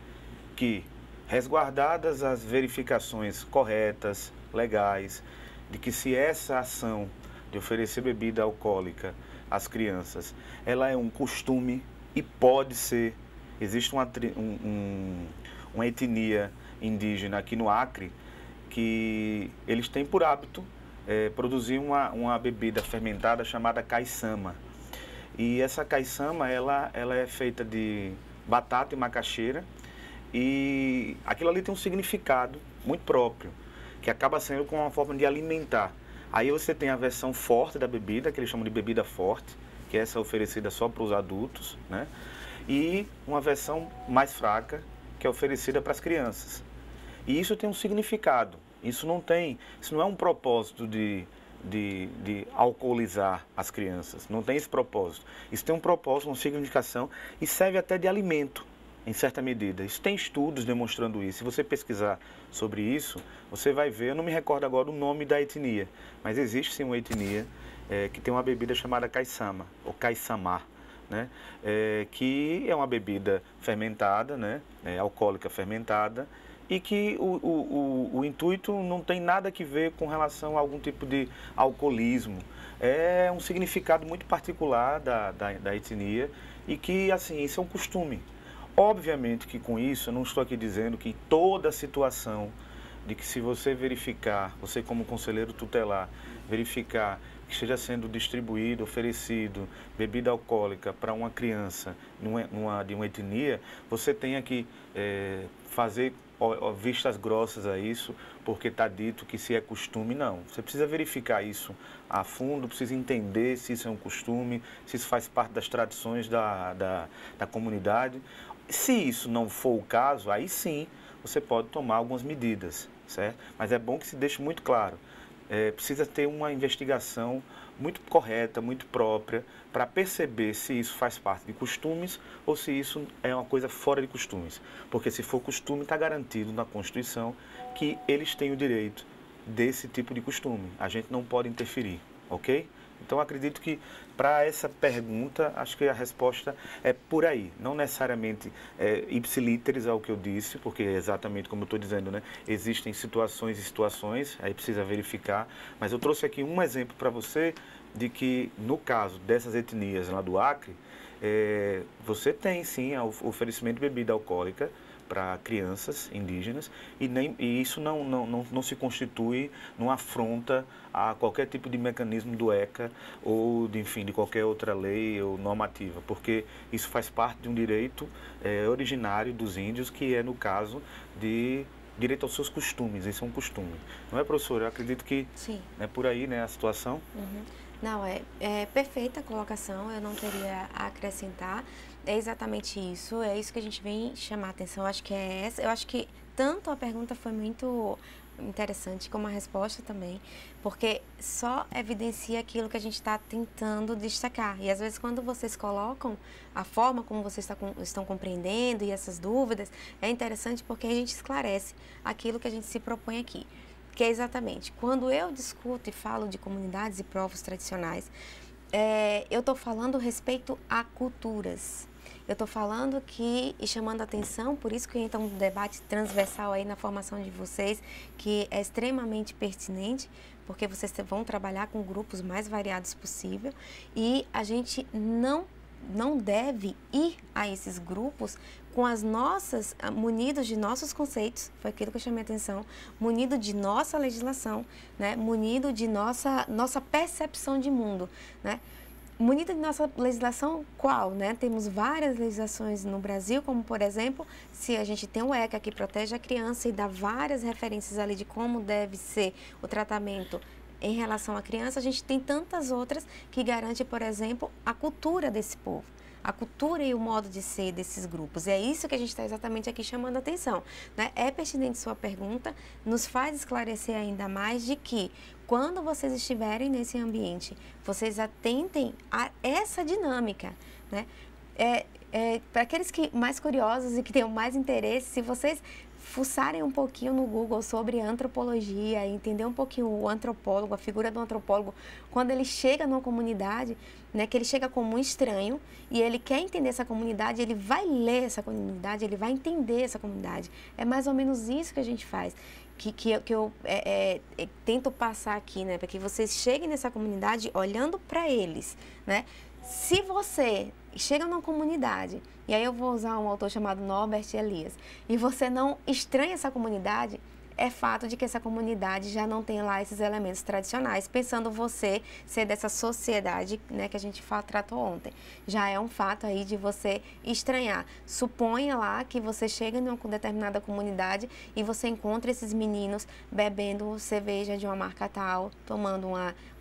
que, resguardadas as verificações corretas, legais, de que se essa ação de oferecer bebida alcoólica às crianças, ela é um costume e pode ser, existe uma etnia indígena aqui no Acre que eles têm por hábito produzir uma bebida fermentada chamada caiçama. E essa caiçama, ela é feita de batata e macaxeira, e aquilo ali tem um significado muito próprio, que acaba sendo com uma forma de alimentar. Aí você tem a versão forte da bebida, que eles chamam de bebida forte, que essa é oferecida só para os adultos, né? E uma versão mais fraca, que é oferecida para as crianças. E isso tem um significado. Isso não é um propósito de alcoolizar as crianças. Não tem esse propósito. Isso tem um propósito, uma significação e serve até de alimento, em certa medida. Isso tem estudos demonstrando isso. Se você pesquisar sobre isso, você vai ver, eu não me recordo agora o nome da etnia, mas existe sim uma etnia que tem uma bebida chamada caiçama, ou caiçamá, né? Que é uma bebida fermentada, né? Alcoólica fermentada, e que o intuito não tem nada a ver com relação a algum tipo de alcoolismo. É um significado muito particular da etnia e que, assim, isso é um costume. Obviamente que com isso, eu não estou aqui dizendo que toda situação de que se você verificar, você como conselheiro tutelar, verificar que esteja sendo distribuído, oferecido bebida alcoólica para uma criança de uma etnia, você tenha que fazer vistas grossas a isso, porque está dito que se é costume, não. Você precisa verificar isso a fundo, precisa entender se isso é um costume, se isso faz parte das tradições da comunidade. Se isso não for o caso, aí sim você pode tomar algumas medidas, certo? Mas é bom que se deixe muito claro. Precisa ter uma investigação muito correta, muito própria, para perceber se isso faz parte de costumes ou se isso é uma coisa fora de costumes. Porque se for costume, está garantido na Constituição que eles têm o direito desse tipo de costume. A gente não pode interferir, ok? Então, acredito que para essa pergunta, acho que a resposta é por aí. Não necessariamente ipsilíteres ao que eu disse, porque é exatamente como eu estou dizendo, né? Existem situações e situações, aí precisa verificar. Mas eu trouxe aqui um exemplo para você de que, no caso dessas etnias lá do Acre, você tem sim o oferecimento de bebida alcoólica para crianças indígenas e isso não se constitui numa afronta a qualquer tipo de mecanismo do ECA ou de qualquer outra lei ou normativa, porque isso faz parte de um direito originário dos índios, que é, no caso, de direito aos seus costumes. Isso é um costume. Não é, professor? Eu acredito que sim, é por aí, né, a situação. Uhum. Não, é perfeita a colocação, eu não teria a acrescentar. É exatamente isso, é isso que a gente vem chamar a atenção. Eu acho que é essa. Eu acho que tanto a pergunta foi muito interessante como a resposta também, porque só evidencia aquilo que a gente está tentando destacar. E às vezes quando vocês colocam a forma como vocês estão compreendendo e essas dúvidas, é interessante porque a gente esclarece aquilo que a gente se propõe aqui. Que é exatamente, quando eu discuto e falo de comunidades e povos tradicionais, eu estou falando respeito a culturas. Eu estou falando e chamando a atenção, por isso que entra um debate transversal aí na formação de vocês, que é extremamente pertinente, porque vocês vão trabalhar com grupos mais variados possível, e a gente não não deve ir a esses grupos com as nossas, munidos de nossos conceitos, foi aquilo que eu chamei a atenção, munido de nossa legislação, né? Munido de nossa percepção de mundo, né? Munido de nossa legislação qual, né? Temos várias legislações no Brasil, como por exemplo, se a gente tem o ECA que protege a criança e dá várias referências ali de como deve ser o tratamento em relação à criança, a gente tem tantas outras que garantem, por exemplo, a cultura desse povo, a cultura e o modo de ser desses grupos. E é isso que a gente está exatamente aqui chamando a atenção, né? É pertinente sua pergunta, nos faz esclarecer ainda mais de que quando vocês estiverem nesse ambiente, vocês atentem a essa dinâmica, né? Para aqueles que mais curiosos e que tenham mais interesse, se vocês fuçarem um pouquinho no Google sobre antropologia, entender um pouquinho o antropólogo, a figura do antropólogo, quando ele chega numa comunidade, né, que ele chega como um estranho e ele quer entender essa comunidade, ele vai ler essa comunidade, ele vai entender essa comunidade. É mais ou menos isso que a gente faz, que eu tento passar aqui, né, para que vocês cheguem nessa comunidade olhando para eles, né? Se você chega numa comunidade, e aí eu vou usar um autor chamado Norbert Elias, e você não estranha essa comunidade, é fato de que essa comunidade já não tem lá esses elementos tradicionais, pensando você ser dessa sociedade, né, que a gente tratou ontem. Já é um fato aí de você estranhar. Suponha lá que você chega em uma determinada comunidade e você encontra esses meninos bebendo cerveja de uma marca tal, tomando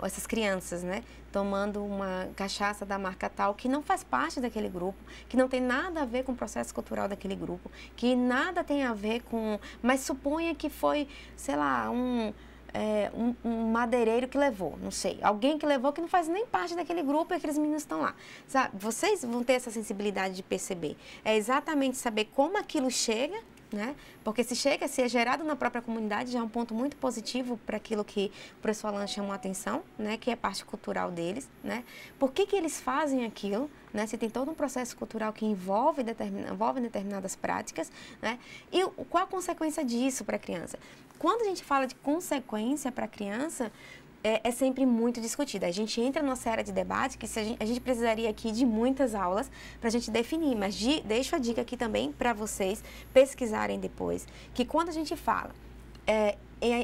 essas crianças, né, tomando uma cachaça da marca tal, que não faz parte daquele grupo, que não tem nada a ver com o processo cultural daquele grupo, que nada tem a ver com... Mas suponha que foi, sei lá, um madeireiro que levou, não sei, alguém que levou que não faz nem parte daquele grupo e aqueles meninos estão lá. Sabe? Vocês vão ter essa sensibilidade de perceber. É exatamente saber como aquilo chega, né? Porque se é gerado na própria comunidade, já é um ponto muito positivo para aquilo que o professor Alan chamou a atenção, né? Que é parte cultural deles, né? Por que eles fazem aquilo, né? Se tem todo um processo cultural que envolve determinadas práticas, né? E qual a consequência disso para a criança? Quando a gente fala de consequência para a criança, é sempre muito discutida. A gente entra numa série de debate que a gente precisaria aqui de muitas aulas para a gente definir, mas deixo a dica aqui também para vocês pesquisarem depois, que quando a gente fala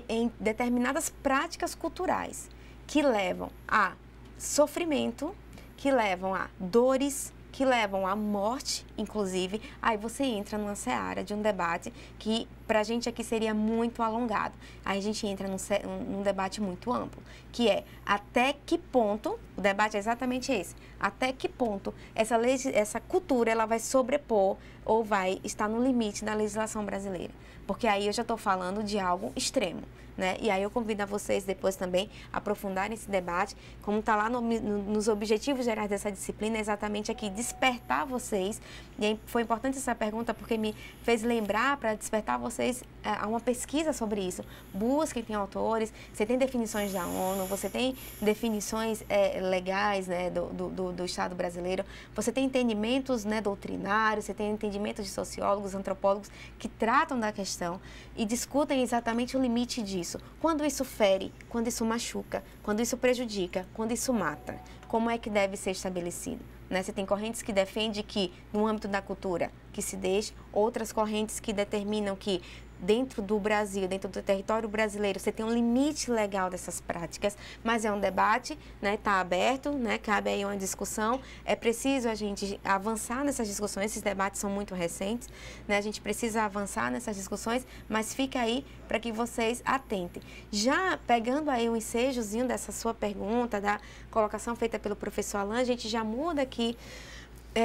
em determinadas práticas culturais que levam a sofrimento, que levam a dores, que levam à morte, inclusive, aí você entra numa seara de um debate que para a gente aqui seria muito alongado. Aí a gente entra num debate muito amplo, que é até que ponto, o debate é exatamente esse, até que ponto essa cultura ela vai sobrepor ou vai estar no limite da legislação brasileira. Porque aí eu já estou falando de algo extremo, né? E aí eu convido a vocês depois também a aprofundarem esse debate, como está lá nos objetivos gerais dessa disciplina, exatamente aqui, despertar vocês. E aí foi importante essa pergunta porque me fez lembrar para despertar vocês a uma pesquisa sobre isso. Busquem, tem autores, você tem definições da ONU, você tem definições legais, né, do Estado brasileiro, você tem entendimentos, né, doutrinários, você tem entendimentos de sociólogos, antropólogos que tratam da questão e discutem exatamente o limite disso. Quando isso fere, quando isso machuca, quando isso prejudica, quando isso mata, como é que deve ser estabelecido? Né? Você tem correntes que defendem que, no âmbito da cultura, que se deixe, outras correntes que determinam que dentro do Brasil, dentro do território brasileiro, você tem um limite legal dessas práticas, mas é um debate, né? Está aberto, né? Cabe aí uma discussão, é preciso a gente avançar nessas discussões, esses debates são muito recentes, né? A gente precisa avançar nessas discussões, mas fica aí para que vocês atentem. Já pegando aí um ensejozinho dessa sua pergunta, da colocação feita pelo professor Alan, a gente já muda aqui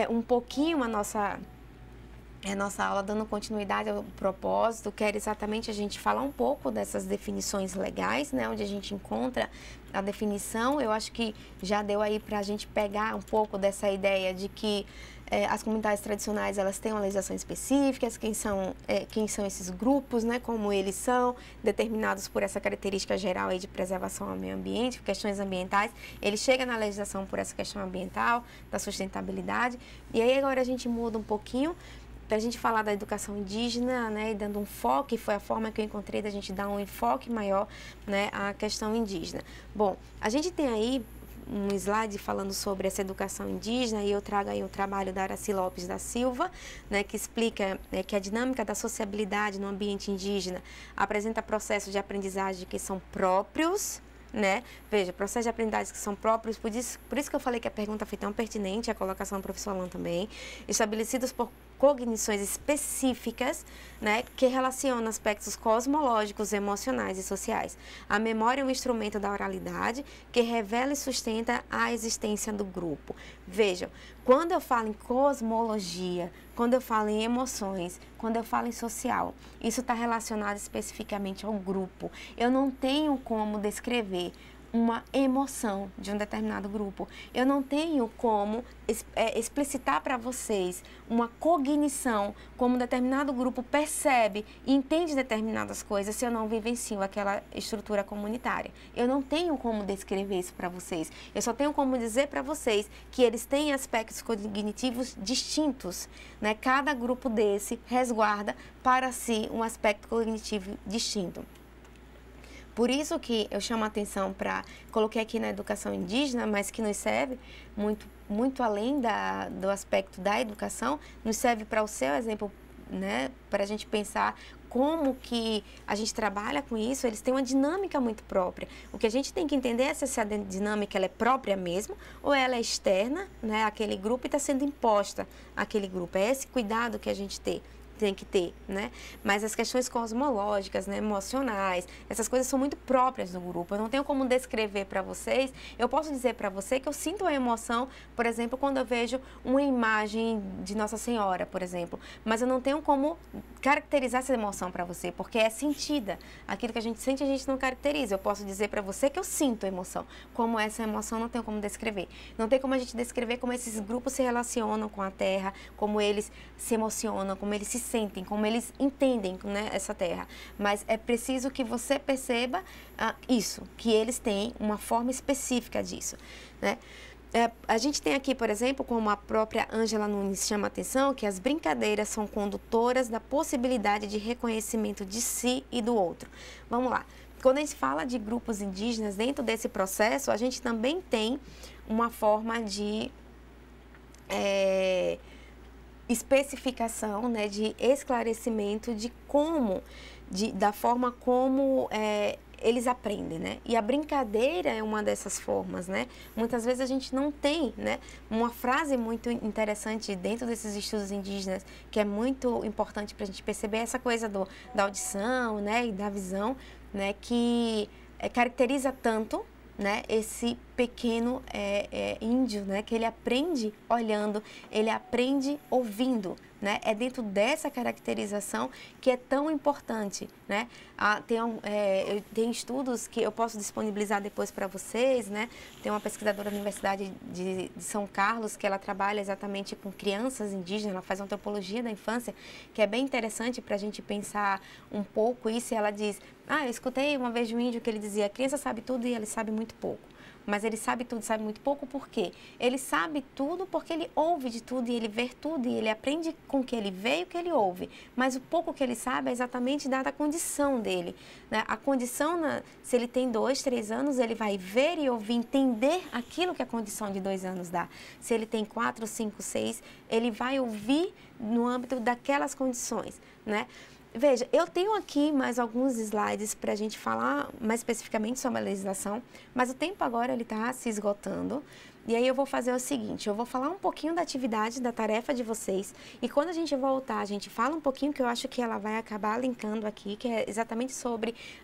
um pouquinho a nossa aula, dando continuidade ao propósito, quer exatamente a gente falar um pouco dessas definições legais, né, onde a gente encontra a definição. Eu acho que já deu aí para a gente pegar um pouco dessa ideia de que as comunidades tradicionais, elas têm uma legislação específica, quem são esses grupos, né, como eles são, determinados por essa característica geral aí de preservação ao meio ambiente, questões ambientais. Ele chega na legislação por essa questão ambiental, da sustentabilidade, e aí agora a gente muda um pouquinho para a gente falar da educação indígena, né, e dando um foco, e foi a forma que eu encontrei da gente dar um enfoque maior, né, à questão indígena. Bom, a gente tem aí um slide falando sobre essa educação indígena, e eu trago aí o trabalho da Aracy Lopes da Silva, né, que explica que a dinâmica da sociabilidade no ambiente indígena apresenta processos de aprendizagem que são próprios, né? Veja, processos de aprendizagem que são próprios, por isso que eu falei que a pergunta foi tão pertinente, a colocação do professor Alan também, estabelecidos por cognições específicas, né, que relacionam aspectos cosmológicos, emocionais e sociais. A memória é um instrumento da oralidade que revela e sustenta a existência do grupo. Vejam, quando eu falo em cosmologia, quando eu falo em emoções, quando eu falo em social, isso está relacionado especificamente ao grupo. Eu não tenho como descrever uma emoção de um determinado grupo. Eu não tenho como explicitar para vocês uma cognição, como um determinado grupo percebe e entende determinadas coisas se eu não vivencio aquela estrutura comunitária. Eu não tenho como descrever isso para vocês. Eu só tenho como dizer para vocês que eles têm aspectos cognitivos distintos, né? Cada grupo desse resguarda para si um aspecto cognitivo distinto. Por isso que eu chamo a atenção para, coloquei aqui na educação indígena, mas que nos serve muito além do aspecto da educação, nos serve para o seu exemplo, né, para a gente pensar como que a gente trabalha com isso. Eles têm uma dinâmica muito própria. O que a gente tem que entender é se essa dinâmica ela é própria mesmo ou ela é externa, né, àquele grupo e está sendo imposta àquele grupo. É esse cuidado que a gente tem que ter, né? Mas as questões cosmológicas, né, emocionais, essas coisas são muito próprias do grupo. Eu não tenho como descrever para vocês. Eu posso dizer para você que eu sinto a emoção, por exemplo, quando eu vejo uma imagem de Nossa Senhora, por exemplo. Mas eu não tenho como caracterizar essa emoção para você, porque é sentida. Aquilo que a gente sente, a gente não caracteriza. Eu posso dizer para você que eu sinto a emoção. Como essa emoção, não tenho como descrever. Não tem como a gente descrever como esses grupos se relacionam com a Terra, como eles se emocionam, como eles se sentem, como eles entendem, né, essa terra. Mas é preciso que você perceba isso, que eles têm uma forma específica disso, né? A gente tem aqui, por exemplo, como a própria Ângela Nunes chama a atenção, que as brincadeiras são condutoras da possibilidade de reconhecimento de si e do outro. Vamos lá. Quando a gente fala de grupos indígenas, dentro desse processo, a gente também tem uma forma de especificação, né, de esclarecimento de como, da forma como eles aprendem, né? E a brincadeira é uma dessas formas, né? Muitas vezes a gente não tem, né, uma frase muito interessante dentro desses estudos indígenas, que é muito importante para a gente perceber essa coisa da audição, né, e da visão, né, que caracteriza tanto, né, esse pequeno índio, né, que ele aprende olhando, ele aprende ouvindo, né? É dentro dessa caracterização que é tão importante, né? Tem estudos que eu posso disponibilizar depois para vocês, né? Tem uma pesquisadora da Universidade de São Carlos que ela trabalha exatamente com crianças indígenas, ela faz antropologia da infância, que é bem interessante para a gente pensar um pouco isso. E ela diz, eu escutei uma vez de um índio que ele dizia, a criança sabe tudo e ele sabe muito pouco. Mas ele sabe tudo, sabe muito pouco, por quê? Ele sabe tudo porque ele ouve de tudo e ele vê tudo e ele aprende com o que ele vê e o que ele ouve. Mas o pouco que ele sabe é exatamente dada a condição dele, né? A condição, se ele tem 2, 3 anos, ele vai ver e ouvir, entender aquilo que a condição de 2 anos dá. Se ele tem 4, 5, 6, ele vai ouvir no âmbito daquelas condições, né? Veja, eu tenho aqui mais alguns slides para a gente falar mais especificamente sobre a legislação, mas o tempo agora ele está se esgotando. E aí eu vou fazer o seguinte, eu vou falar um pouquinho da atividade, da tarefa de vocês, e quando a gente voltar, a gente fala um pouquinho, que eu acho que ela vai acabar linkando aqui, que é exatamente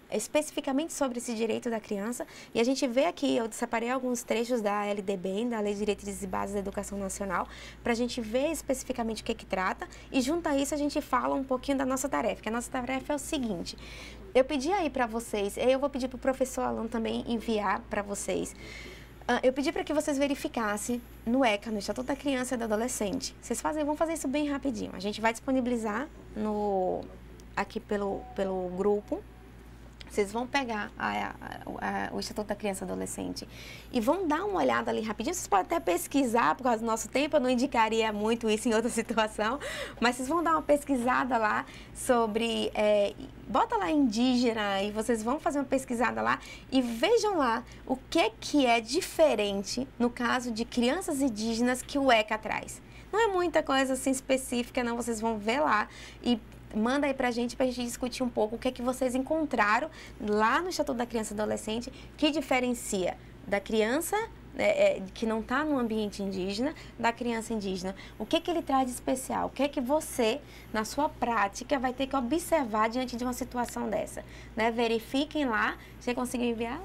especificamente sobre esse direito da criança, e a gente vê aqui, eu separei alguns trechos da LDB, da Lei de Diretrizes e Bases da Educação Nacional, para a gente ver especificamente o que trata, e junto a isso a gente fala um pouquinho da nossa tarefa, que a nossa tarefa é o seguinte, eu pedi aí para vocês, eu vou pedir para o professor Alan também enviar para vocês. Eu pedi para que vocês verificassem no ECA, no Estatuto da Criança e do Adolescente. Vocês vão fazer isso bem rapidinho. A gente vai disponibilizar aqui pelo grupo, vocês vão pegar o Estatuto da Criança e Adolescente e vão dar uma olhada ali rapidinho. Vocês podem até pesquisar, por causa do nosso tempo, eu não indicaria muito isso em outra situação, mas vocês vão dar uma pesquisada lá sobre, bota lá indígena e vocês vão fazer uma pesquisada lá e vejam lá o que é diferente no caso de crianças indígenas que o ECA traz. Não é muita coisa assim específica, não, vocês vão ver lá e manda aí pra gente discutir um pouco o que é que vocês encontraram lá no Estatuto da Criança e Adolescente que diferencia da criança que não está no ambiente indígena, da criança indígena. O que ele traz de especial? O que é que você, na sua prática, vai ter que observar diante de uma situação dessa? Né? Verifiquem lá. Você conseguiu enviar?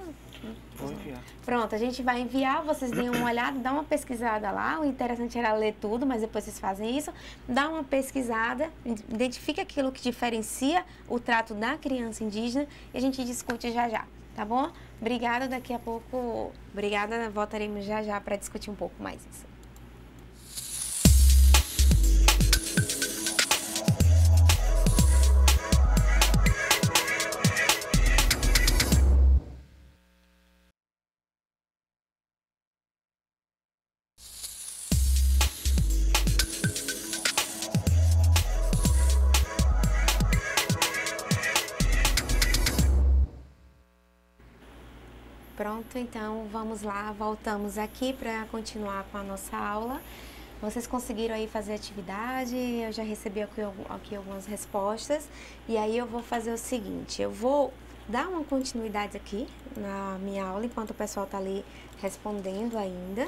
Vou enviar. Pronto, a gente vai enviar, vocês deem uma olhada, dá uma pesquisada lá. O interessante era ler tudo, mas depois vocês fazem isso. Dá uma pesquisada, identifica aquilo que diferencia o trato da criança indígena e a gente discute já já, tá bom? Obrigada, daqui a pouco, obrigada, voltaremos já já para discutir um pouco mais isso. Pronto, então vamos lá, voltamos aqui para continuar com a nossa aula. Vocês conseguiram aí fazer atividade, eu já recebi aqui algumas respostas e aí eu vou fazer o seguinte, eu vou dar uma continuidade aqui na minha aula enquanto o pessoal está ali respondendo ainda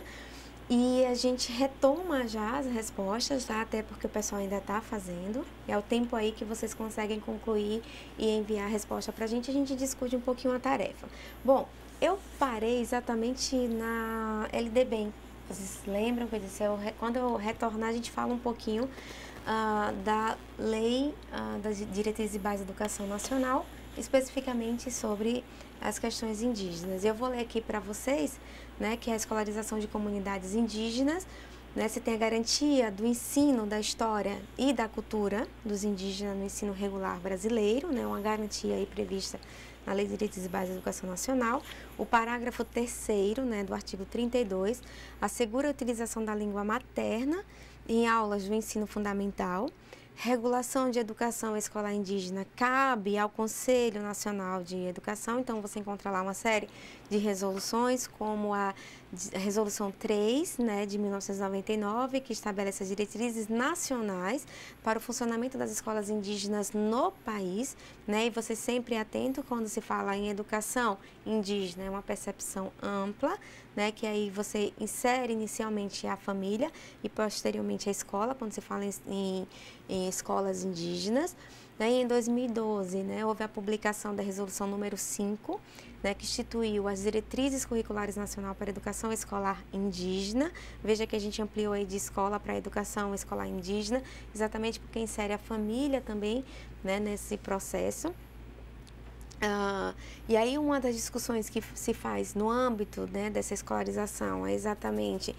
e a gente retoma já as respostas, tá? Até porque o pessoal ainda está fazendo, é o tempo aí que vocês conseguem concluir e enviar a resposta para a gente discute um pouquinho a tarefa. Bom, eu parei exatamente na LDBEM. Vocês lembram que eu disse, quando eu retornar, a gente fala um pouquinho da Lei das Diretrizes e Bases da Educação Nacional, especificamente sobre as questões indígenas. Eu vou ler aqui para vocês, né, que é a escolarização de comunidades indígenas, né, se tem a garantia do ensino da história e da cultura dos indígenas no ensino regular brasileiro, né, uma garantia aí prevista na Lei de Diretrizes e Bases da Educação Nacional. O parágrafo 3º, né, do artigo 32, assegura a utilização da língua materna em aulas do ensino fundamental. Regulação de educação escolar indígena cabe ao Conselho Nacional de Educação, então você encontra lá uma série de resoluções, como a Resolução 3, né, de 1999, que estabelece as diretrizes nacionais para o funcionamento das escolas indígenas no país, né, e você sempre é atento quando se fala em educação indígena, é uma percepção ampla, né, que aí você insere inicialmente a família e posteriormente a escola, quando se fala em escolas indígenas. E em 2012, né, houve a publicação da resolução número 5, né, que instituiu as diretrizes curriculares nacional para a educação escolar indígena. Veja que a gente ampliou aí de escola para a educação escolar indígena, exatamente porque insere a família também, né, nesse processo. E aí uma das discussões que se faz no âmbito, né, dessa escolarização é exatamente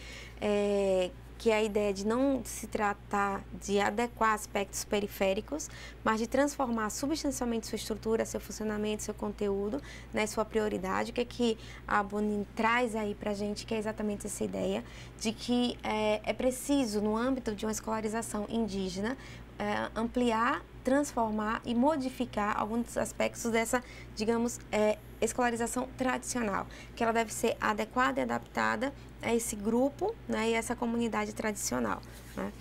que é a ideia de não se tratar de adequar aspectos periféricos, mas de transformar substancialmente sua estrutura, seu funcionamento, seu conteúdo, né, sua prioridade. O que é que a Bonin traz aí pra gente, que é exatamente essa ideia de que é preciso, no âmbito de uma escolarização indígena, ampliar, transformar e modificar alguns aspectos dessa, digamos, escolarização tradicional, que ela deve ser adequada e adaptada a esse grupo, né, e essa comunidade tradicional, né?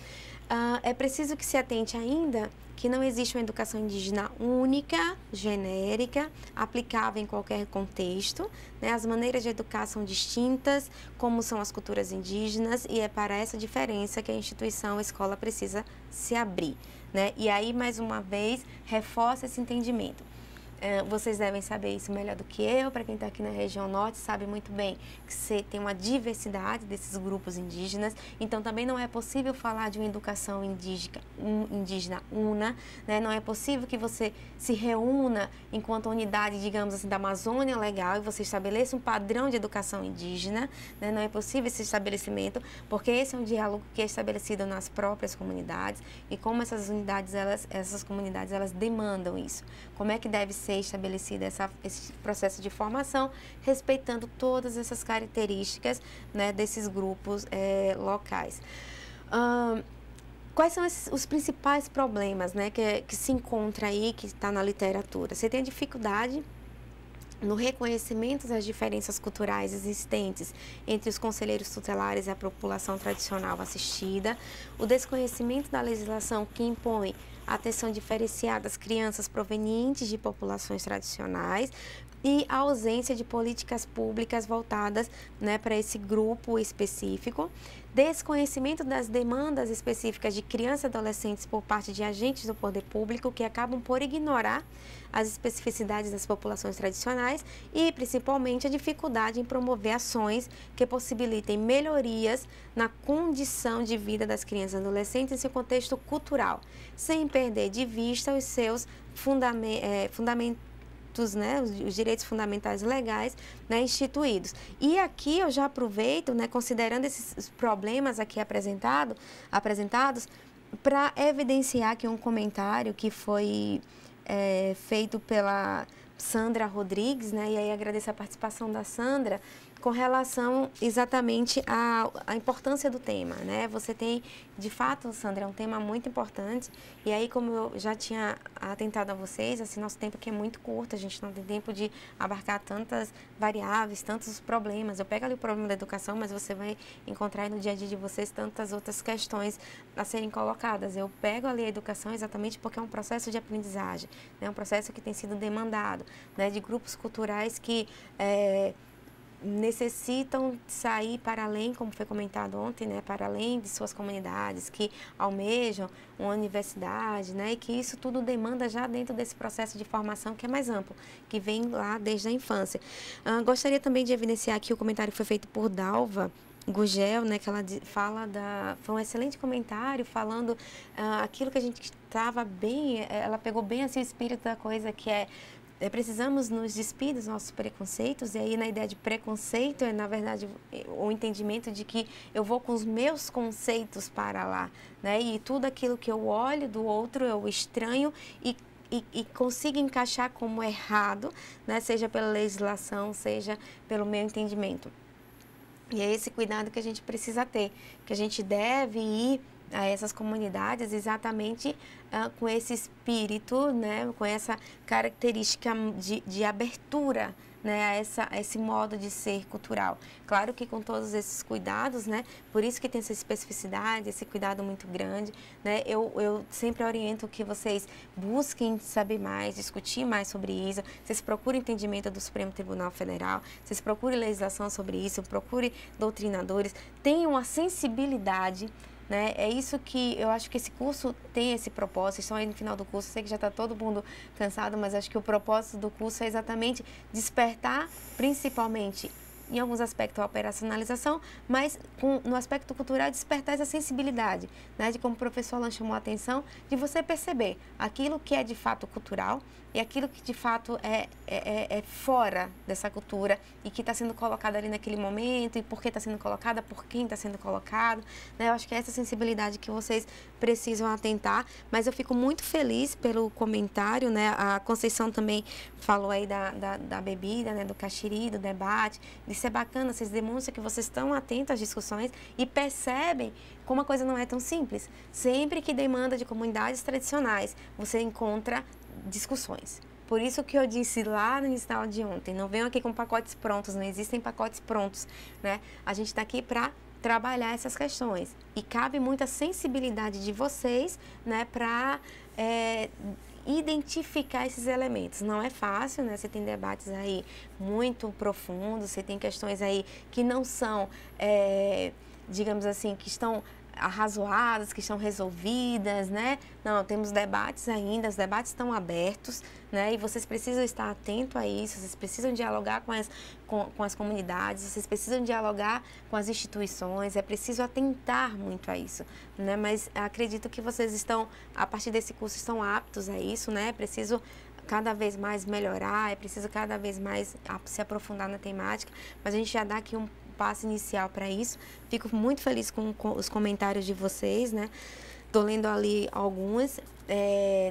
É preciso que se atente ainda que não existe uma educação indígena única, genérica, aplicável em qualquer contexto, né? As maneiras de educar são distintas, como são as culturas indígenas, e é para essa diferença que a instituição, a escola, precisa se abrir, né? E aí, mais uma vez, reforça esse entendimento. Vocês devem saber isso melhor do que eu. Para quem está aqui na região norte, sabe muito bem que você tem uma diversidade desses grupos indígenas, então também não é possível falar de uma educação indígena una, né? Não é possível que você se reúna enquanto unidade, digamos assim, da Amazônia Legal e você estabeleça um padrão de educação indígena, né? Não é possível esse estabelecimento, porque esse é um diálogo que é estabelecido nas próprias comunidades e como essas unidades, essas comunidades, elas demandam isso. Como é que deve ser ser estabelecida esse processo de formação, respeitando todas essas características, né, desses grupos locais. Quais são os principais problemas, né, que se encontra aí, que está na literatura? Você tem a dificuldade no reconhecimento das diferenças culturais existentes entre os conselheiros tutelares e a população tradicional assistida, o desconhecimento da legislação que impõe atenção diferenciada às crianças provenientes de populações tradicionais e a ausência de políticas públicas voltadas, né, para esse grupo específico, desconhecimento das demandas específicas de crianças e adolescentes por parte de agentes do poder público que acabam por ignorar as especificidades das populações tradicionais e, principalmente, a dificuldade em promover ações que possibilitem melhorias na condição de vida das crianças e adolescentes em seu contexto cultural, sem perder de vista os seus fundamentos, né, os direitos fundamentais legais, né, instituídos. E aqui eu já aproveito, né, considerando esses problemas aqui apresentados, para evidenciar aqui um comentário que foi feito pela Sandra Rodrigues, né, e aí agradeço a participação da Sandra, com relação exatamente à importância do tema, né? Você tem, de fato, Sandra, é um tema muito importante, e aí, como eu já tinha atentado a vocês, assim, nosso tempo aqui é muito curto, a gente não tem tempo de abarcar tantas variáveis, tantos problemas. Eu pego ali o problema da educação, mas você vai encontrar aí no dia a dia de vocês tantas outras questões a serem colocadas. Eu pego ali a educação exatamente porque é um processo de aprendizagem, né? Um processo que tem sido demandado, né? De grupos culturais que necessitam sair para além, como foi comentado ontem, né, para além de suas comunidades, que almejam uma universidade, né, e que isso tudo demanda já dentro desse processo de formação que é mais amplo, que vem lá desde a infância. Gostaria também de evidenciar aqui o comentário que foi feito por Dalva Gugel, né, que ela fala foi um excelente comentário falando aquilo que a gente estava bem, ela pegou bem assim o espírito da coisa, que precisamos nos despir dos nossos preconceitos, e aí na ideia de preconceito na verdade, o entendimento de que eu vou com os meus conceitos para lá, né? E tudo aquilo que eu olho do outro eu estranho e consigo encaixar como errado, né? Seja pela legislação, seja pelo meu entendimento. E é esse cuidado que a gente precisa ter, que a gente deve ir a essas comunidades exatamente com esse espírito, né, com essa característica de abertura, né, a esse modo de ser cultural. Claro que com todos esses cuidados, né, por isso que tem essa especificidade, esse cuidado muito grande, né, eu sempre oriento que vocês busquem saber mais, discutir mais sobre isso, vocês procurem entendimento do Supremo Tribunal Federal, vocês procurem legislação sobre isso, procurem doutrinadores, tenham a sensibilidade, né? É isso que eu acho que esse curso tem esse propósito. Estão aí no final do curso, sei que já está todo mundo cansado, mas acho que o propósito do curso é exatamente despertar, principalmente em alguns aspectos a operacionalização, mas no aspecto cultural despertar essa sensibilidade, né? De como o professor Alan chamou a atenção, de você perceber aquilo que é de fato cultural e aquilo que de fato é fora dessa cultura e que está sendo colocado ali naquele momento, e por que está sendo colocada, por quem está sendo colocado, né? Eu acho que é essa sensibilidade que vocês precisam atentar, mas eu fico muito feliz pelo comentário, né? A Conceição também falou aí da bebida, né? Do caxiri, do debate. Isso é bacana, vocês demonstram que vocês estão atentos às discussões e percebem como a coisa não é tão simples. Sempre que demanda de comunidades tradicionais, você encontra discussões. Por isso que eu disse lá no início da aula de ontem, não venham aqui com pacotes prontos, não existem pacotes prontos, né? A gente está aqui para trabalhar essas questões e cabe muita sensibilidade de vocês, né, para identificar esses elementos. Não é fácil, né? Você tem debates aí muito profundos, você tem questões aí que não são, digamos assim, que estão arrazoadas, que estão resolvidas, né? Não, temos debates ainda, os debates estão abertos, né? E vocês precisam estar atentos a isso, vocês precisam dialogar com as comunidades, vocês precisam dialogar com as instituições, é preciso atentar muito a isso, né? Mas acredito que vocês estão, a partir desse curso, estão aptos a isso, né? É preciso cada vez mais melhorar, é preciso cada vez mais se aprofundar na temática, mas a gente já dá aqui um passo inicial para isso. Fico muito feliz com os comentários de vocês, né? Estou lendo ali algumas.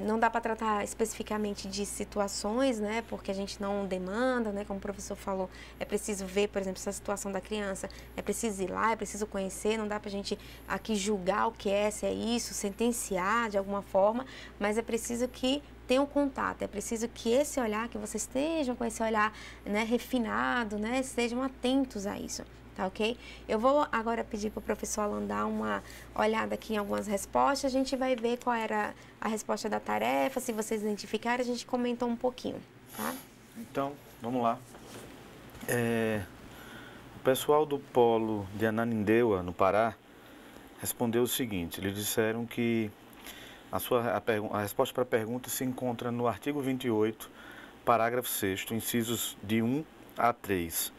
Não dá para tratar especificamente de situações, né? Porque a gente não demanda, né? Como o professor falou, é preciso ver, por exemplo, essa situação da criança, é preciso ir lá, é preciso conhecer, não dá para a gente aqui julgar o que é, se é isso, sentenciar de alguma forma, mas é preciso que tenham contato, é preciso que esse olhar, que vocês estejam com esse olhar, né, refinado, né? Estejam atentos a isso. Tá, ok? Eu vou agora pedir para o professor Alan dar uma olhada aqui em algumas respostas. A gente vai ver qual era a resposta da tarefa. Se vocês identificarem, a gente comentou um pouquinho, tá? Então, vamos lá. O pessoal do polo de Ananindeua, no Pará, respondeu o seguinte. Eles disseram que a resposta para a pergunta se encontra no artigo 28, parágrafo 6º, incisos de 1 a 3.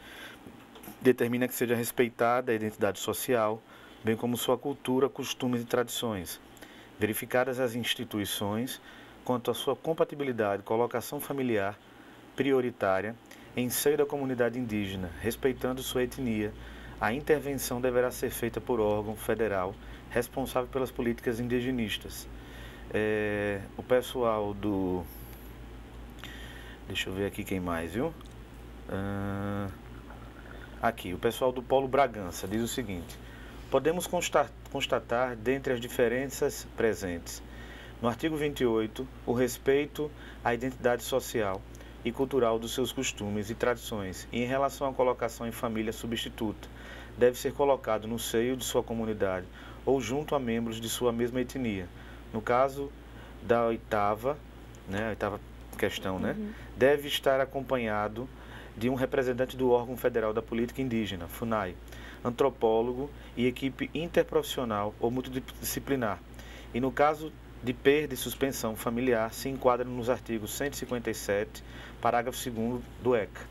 Determina que seja respeitada a identidade social, bem como sua cultura, costumes e tradições, verificadas as instituições quanto à sua compatibilidade e colocação familiar prioritária em seio da comunidade indígena, respeitando sua etnia. A intervenção deverá ser feita por órgão federal responsável pelas políticas indigenistas. O pessoal do... Deixa eu ver aqui quem mais, viu? Aqui, o pessoal do Polo Bragança diz o seguinte: podemos constatar, dentre as diferenças presentes, no artigo 28, o respeito à identidade social e cultural dos seus costumes e tradições, e em relação à colocação em família substituta, deve ser colocado no seio de sua comunidade ou junto a membros de sua mesma etnia. No caso da oitava questão, né, deve estar acompanhado de um representante do órgão federal da política indígena, FUNAI, antropólogo e equipe interprofissional ou multidisciplinar. E no caso de perda e suspensão familiar, se enquadra nos artigos 157, parágrafo 2º do ECA.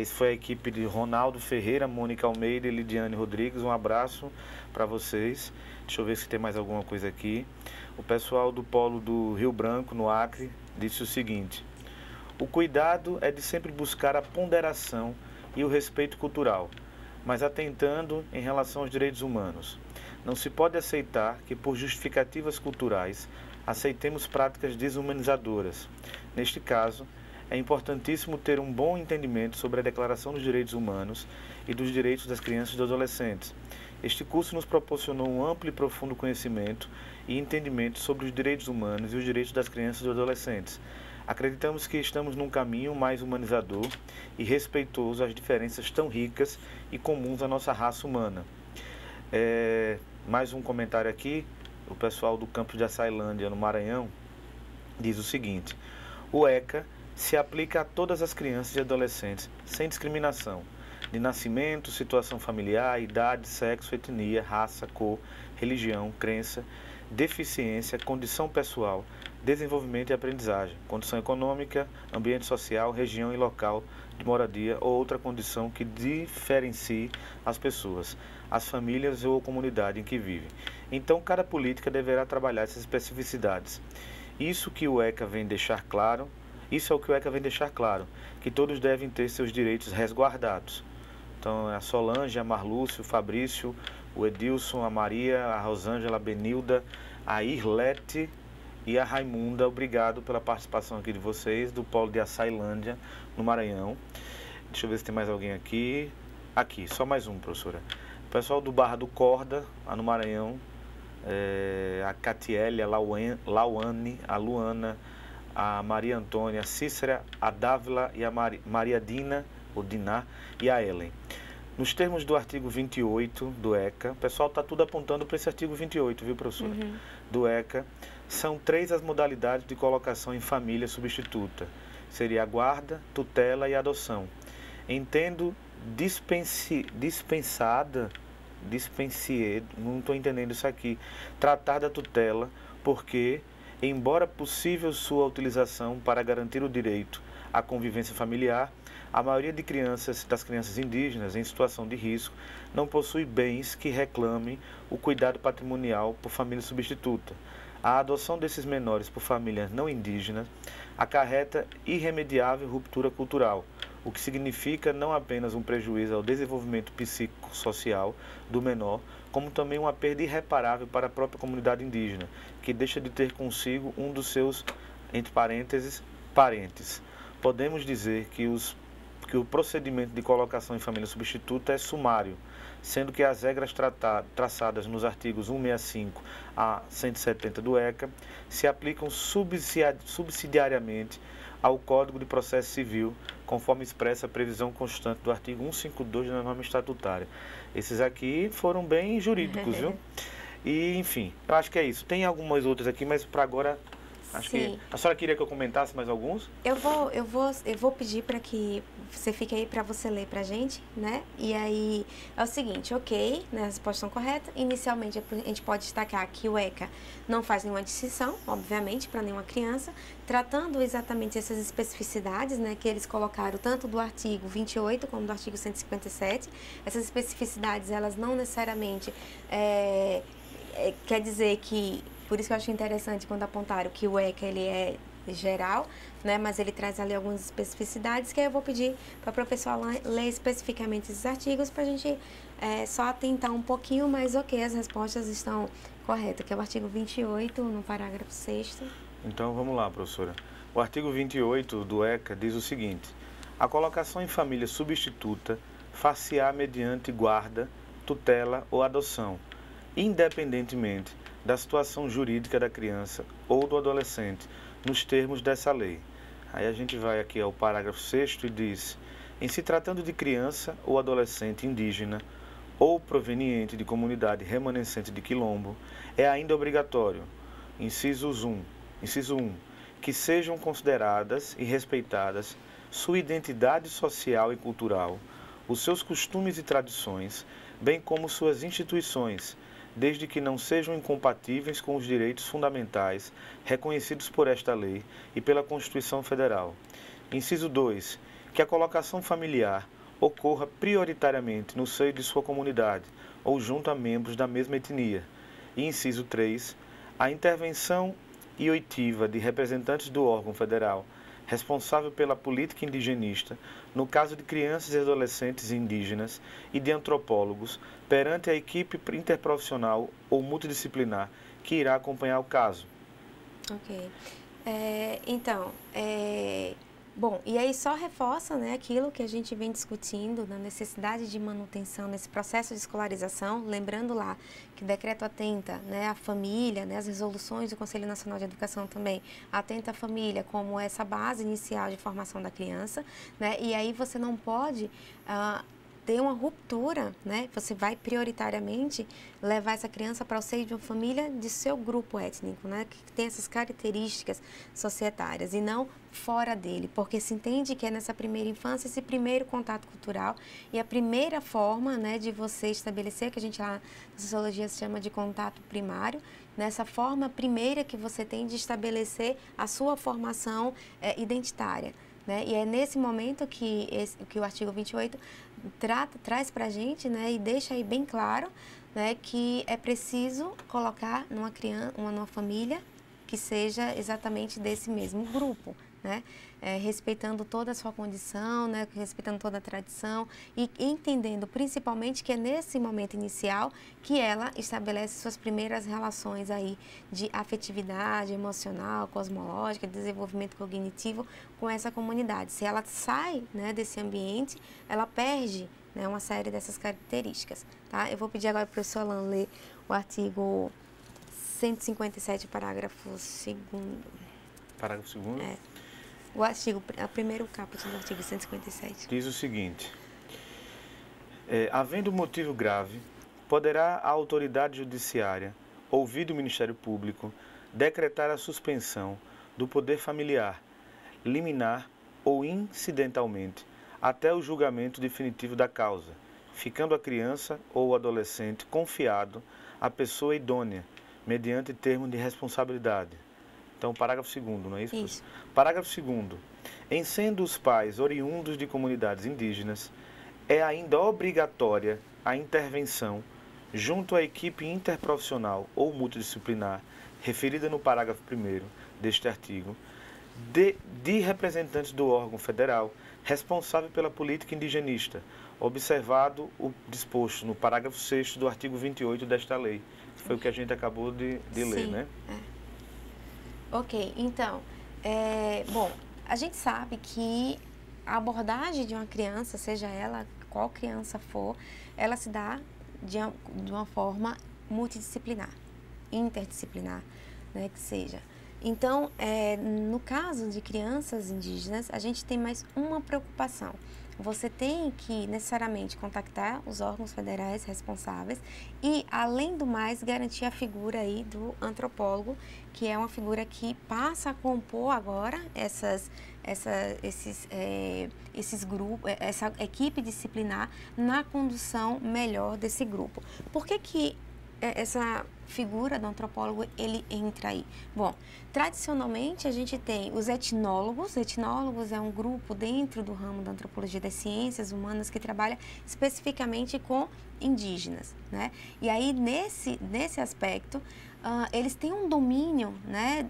Isso foi a equipe de Ronaldo Ferreira, Mônica Almeida e Lidiane Rodrigues. Um abraço para vocês. Deixa eu ver se tem mais alguma coisa aqui. O pessoal do Polo do Rio Branco, no Acre, disse o seguinte: o cuidado é de sempre buscar a ponderação e o respeito cultural, mas atentando em relação aos direitos humanos. Não se pode aceitar que, por justificativas culturais, aceitemos práticas desumanizadoras. Neste caso, é importantíssimo ter um bom entendimento sobre a Declaração dos Direitos Humanos e dos Direitos das Crianças e dos Adolescentes. Este curso nos proporcionou um amplo e profundo conhecimento e entendimento sobre os direitos humanos e os direitos das crianças e dos adolescentes. Acreditamos que estamos num caminho mais humanizador e respeitoso às diferenças tão ricas e comuns à nossa raça humana. Mais um comentário aqui. O pessoal do campus de Açailândia, no Maranhão, diz o seguinte: o ECA se aplica a todas as crianças e adolescentes, sem discriminação, de nascimento, situação familiar, idade, sexo, etnia, raça, cor, religião, crença, deficiência, condição pessoal, desenvolvimento e aprendizagem, condição econômica, ambiente social, região e local de moradia ou outra condição que diferencie as pessoas, as famílias ou a comunidade em que vivem. Então, cada política deverá trabalhar essas especificidades. Isso é o que o ECA vem deixar claro, que todos devem ter seus direitos resguardados. Então, a Solange, a Marlúcio, o Fabrício, o Edilson, a Maria, a Rosângela, a Benilda, a Irlete e a Raimunda, obrigado pela participação aqui de vocês, do Polo de Açailândia, no Maranhão. Deixa eu ver se tem mais alguém aqui. Aqui, só mais um, professora. O pessoal do Barra do Corda, lá no Maranhão, a Catiele, a Lauane, a Luana, a Maria Antônia, a Cícera, a Dávila e a Maria Dina, ou Diná, e a Ellen. Nos termos do artigo 28 do ECA, o pessoal está tudo apontando para esse artigo 28, viu, professora? Do ECA, são 3 as modalidades de colocação em família substituta. Seria a guarda, tutela e adoção. Entendo não estou entendendo isso aqui, tratar da tutela, porque, embora possível sua utilização para garantir o direito à convivência familiar, a maioria das crianças indígenas em situação de risco não possui bens que reclamem o cuidado patrimonial por família substituta. A adoção desses menores por famílias não indígenas acarreta irremediável ruptura cultural, o que significa não apenas um prejuízo ao desenvolvimento psicossocial do menor, como também uma perda irreparável para a própria comunidade indígena, que deixa de ter consigo um dos seus, entre parênteses, parentes. Podemos dizer que o procedimento de colocação em família substituta é sumário, sendo que as regras traçadas nos artigos 165 a 170 do ECA se aplicam subsidiariamente ao Código de Processo Civil, conforme expressa a previsão constante do artigo 152 da norma estatutária. Esses aqui foram bem jurídicos, viu? E, enfim, eu acho que é isso. Tem algumas outras aqui, mas para agora... Acho que a senhora queria que eu comentasse mais alguns? Eu vou pedir para que você fique aí para você ler para a gente, né? E aí é o seguinte, ok, né, a resposta correta. Inicialmente a gente pode destacar que o ECA não faz nenhuma distinção, obviamente, para nenhuma criança, tratando exatamente essas especificidades, né, que eles colocaram tanto do artigo 28 como do artigo 157. Essas especificidades, elas não necessariamente quer dizer que... Por isso que eu acho interessante quando apontaram que o ECA ele é geral, né, mas ele traz ali algumas especificidades que eu vou pedir para a professora ler especificamente esses artigos para a gente só atentar um pouquinho, mas ok, as respostas estão corretas, que é o artigo 28, no parágrafo 6º. Então vamos lá, professora. O artigo 28 do ECA diz o seguinte: a colocação em família substituta far-se-á mediante guarda, tutela ou adoção, independentemente da situação jurídica da criança ou do adolescente, nos termos dessa lei. Aí a gente vai aqui ao parágrafo 6º e diz: em se tratando de criança ou adolescente indígena ou proveniente de comunidade remanescente de quilombo, é ainda obrigatório, inciso 1, que sejam consideradas e respeitadas sua identidade social e cultural, os seus costumes e tradições, bem como suas instituições, desde que não sejam incompatíveis com os direitos fundamentais reconhecidos por esta lei e pela Constituição Federal. Inciso 2. Que a colocação familiar ocorra prioritariamente no seio de sua comunidade ou junto a membros da mesma etnia. E inciso 3. A intervenção e oitiva de representantes do órgão federal responsável pela política indigenista, no caso de crianças e adolescentes indígenas, e de antropólogos, perante a equipe interprofissional ou multidisciplinar que irá acompanhar o caso. Ok. Bom, e aí só reforça, né, aquilo que a gente vem discutindo, na necessidade de manutenção nesse processo de escolarização, lembrando lá que o decreto atenta, né, a família, né, as resoluções do Conselho Nacional de Educação também, atenta a família como essa base inicial de formação da criança, né, e aí você não pode ter uma ruptura, né, você vai prioritariamente levar essa criança para o seio de uma família de seu grupo étnico, né, que tem essas características societárias e não fora dele, porque se entende que é nessa primeira infância esse primeiro contato cultural e a primeira forma, né, de você estabelecer, que a gente lá na sociologia se chama de contato primário, nessa forma primeira que você tem de estabelecer a sua formação identitária. Né? E é nesse momento que o artigo 28 traz para a gente, né, e deixa aí bem claro, né, que é preciso colocar numa família que seja exatamente desse mesmo grupo, né? Respeitando toda a sua condição, né? Respeitando toda a tradição e entendendo principalmente que é nesse momento inicial que ela estabelece suas primeiras relações aí de afetividade emocional, cosmológica, desenvolvimento cognitivo com essa comunidade. Se ela sai, né, desse ambiente, ela perde, né, uma série dessas características, tá? Eu vou pedir agora para o professor Alan ler o artigo 157, parágrafo 2º. Parágrafo 2º? O artigo, o primeiro caput do artigo 157. Diz o seguinte: havendo motivo grave, poderá a autoridade judiciária, ouvido o Ministério Público, decretar a suspensão do poder familiar, liminar ou incidentalmente, até o julgamento definitivo da causa, ficando a criança ou o adolescente confiado à pessoa idônea, mediante termo de responsabilidade. Então, parágrafo 2º, não é isso? Isso. Parágrafo 2º. Em sendo os pais oriundos de comunidades indígenas, é ainda obrigatória a intervenção junto à equipe interprofissional ou multidisciplinar, referida no parágrafo 1º deste artigo, de representantes do órgão federal responsável pela política indigenista, observado o disposto no parágrafo 6º do artigo 28 desta lei. Foi o que a gente acabou de ler, né? Ok, então, bom, a gente sabe que a abordagem de uma criança, seja ela qual criança for, ela se dá de uma forma multidisciplinar, interdisciplinar, né, que seja. Então, no caso de crianças indígenas, a gente tem mais uma preocupação. Você tem que necessariamente contactar os órgãos federais responsáveis e, além do mais, garantir a figura aí do antropólogo, que é uma figura que passa a compor agora esses grupos, essa equipe disciplinar na condução melhor desse grupo. Por que essa figura do antropólogo ele entra aí? Bom, tradicionalmente a gente tem os etnólogos. Etnólogos é um grupo dentro do ramo da antropologia das ciências humanas que trabalha especificamente com indígenas, né? E aí nesse aspecto eles têm um domínio, né,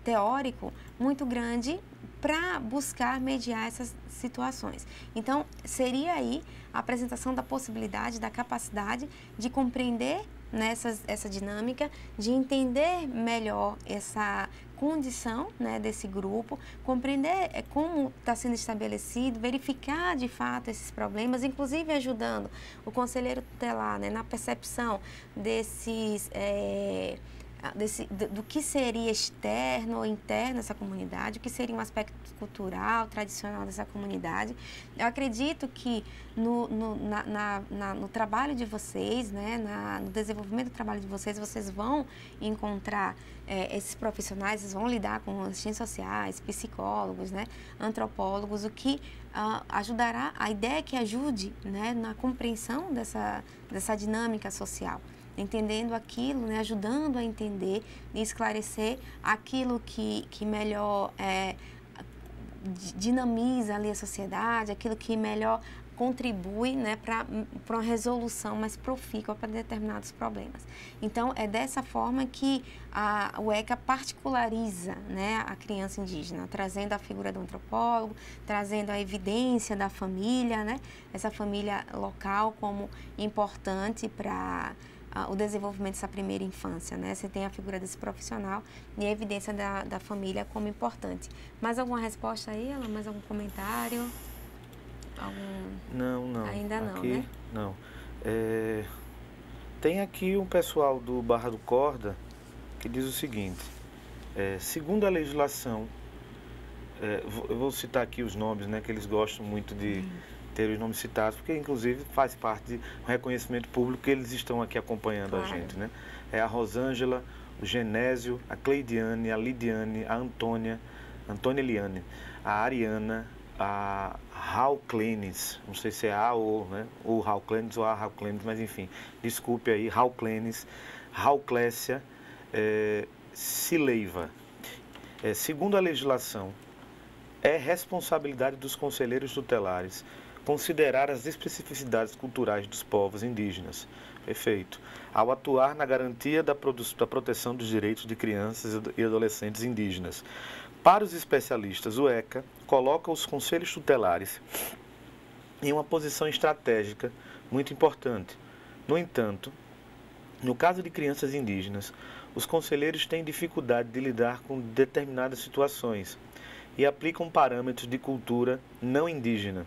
teórico muito grande para buscar mediar essas situações. Então, seria aí a apresentação da possibilidade, da capacidade de compreender essa dinâmica, de entender melhor essa condição, né, desse grupo, compreender como está sendo estabelecido, verificar de fato esses problemas, inclusive ajudando o conselheiro tutelar, né, na percepção do que seria externo ou interno essa comunidade, o que seria um aspecto cultural, tradicional dessa comunidade. Eu acredito que no trabalho de vocês, né, no desenvolvimento do trabalho de vocês vão encontrar esses profissionais, vocês vão lidar com assistentes sociais, psicólogos, né, antropólogos, o que ajudará, a ideia é que ajude, né, na compreensão dessa dinâmica social. Entendendo aquilo, né, ajudando a entender e esclarecer aquilo que melhor dinamiza ali a sociedade, aquilo que melhor contribui, né, para uma resolução mais profícua para determinados problemas. Então, é dessa forma que o ECA particulariza, né, a criança indígena, trazendo a figura do antropólogo, trazendo a evidência da família, né, essa família local como importante para o desenvolvimento dessa primeira infância, né? Você tem a figura desse profissional e a evidência da família como importante. Mais alguma resposta aí, Ela? Mais algum comentário? Não. Ainda não, aqui, né? Não. Tem aqui um pessoal do Barra do Corda que diz o seguinte, segundo a legislação, eu vou citar aqui os nomes, né, que eles gostam muito de ter os nomes citados, porque inclusive faz parte do reconhecimento público que eles estão aqui acompanhando, claro, a gente, né? É a Rosângela, o Genésio, a Cleidiane, a Lidiane, a Antônia Eliane, a Ariana, a Raul Clenis, não sei se é a ou, né? Ou Raul Clenis ou a Raul Clenis, mas enfim, desculpe aí, Raul Clenis, Raul Clécia, Sileiva. Segundo a legislação, é responsabilidade dos conselheiros tutelares considerar as especificidades culturais dos povos indígenas, perfeito, ao atuar na garantia da proteção dos direitos de crianças e adolescentes indígenas. Para os especialistas, o ECA coloca os conselhos tutelares em uma posição estratégica muito importante. No entanto, no caso de crianças indígenas, os conselheiros têm dificuldade de lidar com determinadas situações e aplicam parâmetros de cultura não indígena.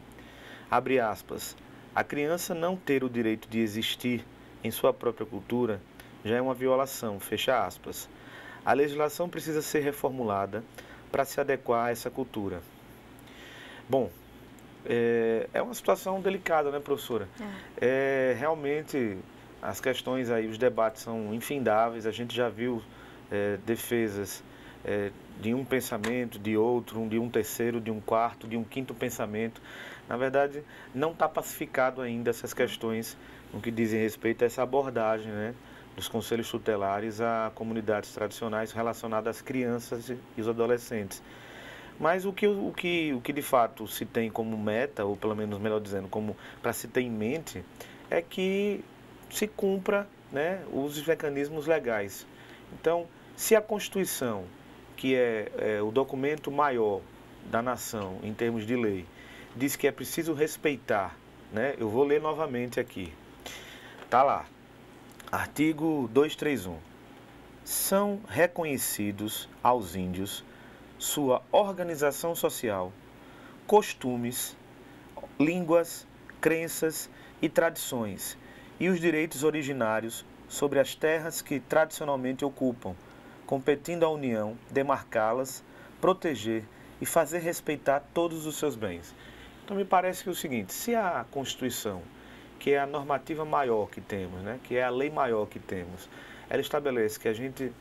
Abre aspas, a criança não ter o direito de existir em sua própria cultura já é uma violação, fecha aspas. A legislação precisa ser reformulada para se adequar a essa cultura. Bom, é uma situação delicada, né, professora? Realmente, as questões aí, os debates são infindáveis, a gente já viu defesas de um pensamento, de outro, de um terceiro, de um quarto, de um quinto pensamento. Na verdade, não está pacificado ainda essas questões no que dizem respeito a essa abordagem, né, dos conselhos tutelares a comunidades tradicionais relacionadas às crianças e os adolescentes. Mas o que de fato se tem como meta, ou pelo menos, melhor dizendo, como para se ter em mente, é que se cumpra, né, os mecanismos legais. Então, se a Constituição, que é o documento maior da nação, em termos de lei, diz que é preciso respeitar, né? Eu vou ler novamente aqui. Está lá, artigo 231. São reconhecidos aos índios sua organização social, costumes, línguas, crenças e tradições, e os direitos originários sobre as terras que tradicionalmente ocupam, competindo à União demarcá-las, proteger e fazer respeitar todos os seus bens. Então, me parece que é o seguinte, se a Constituição, que é a normativa maior que temos, né, que é a lei maior que temos, ela estabelece que a gente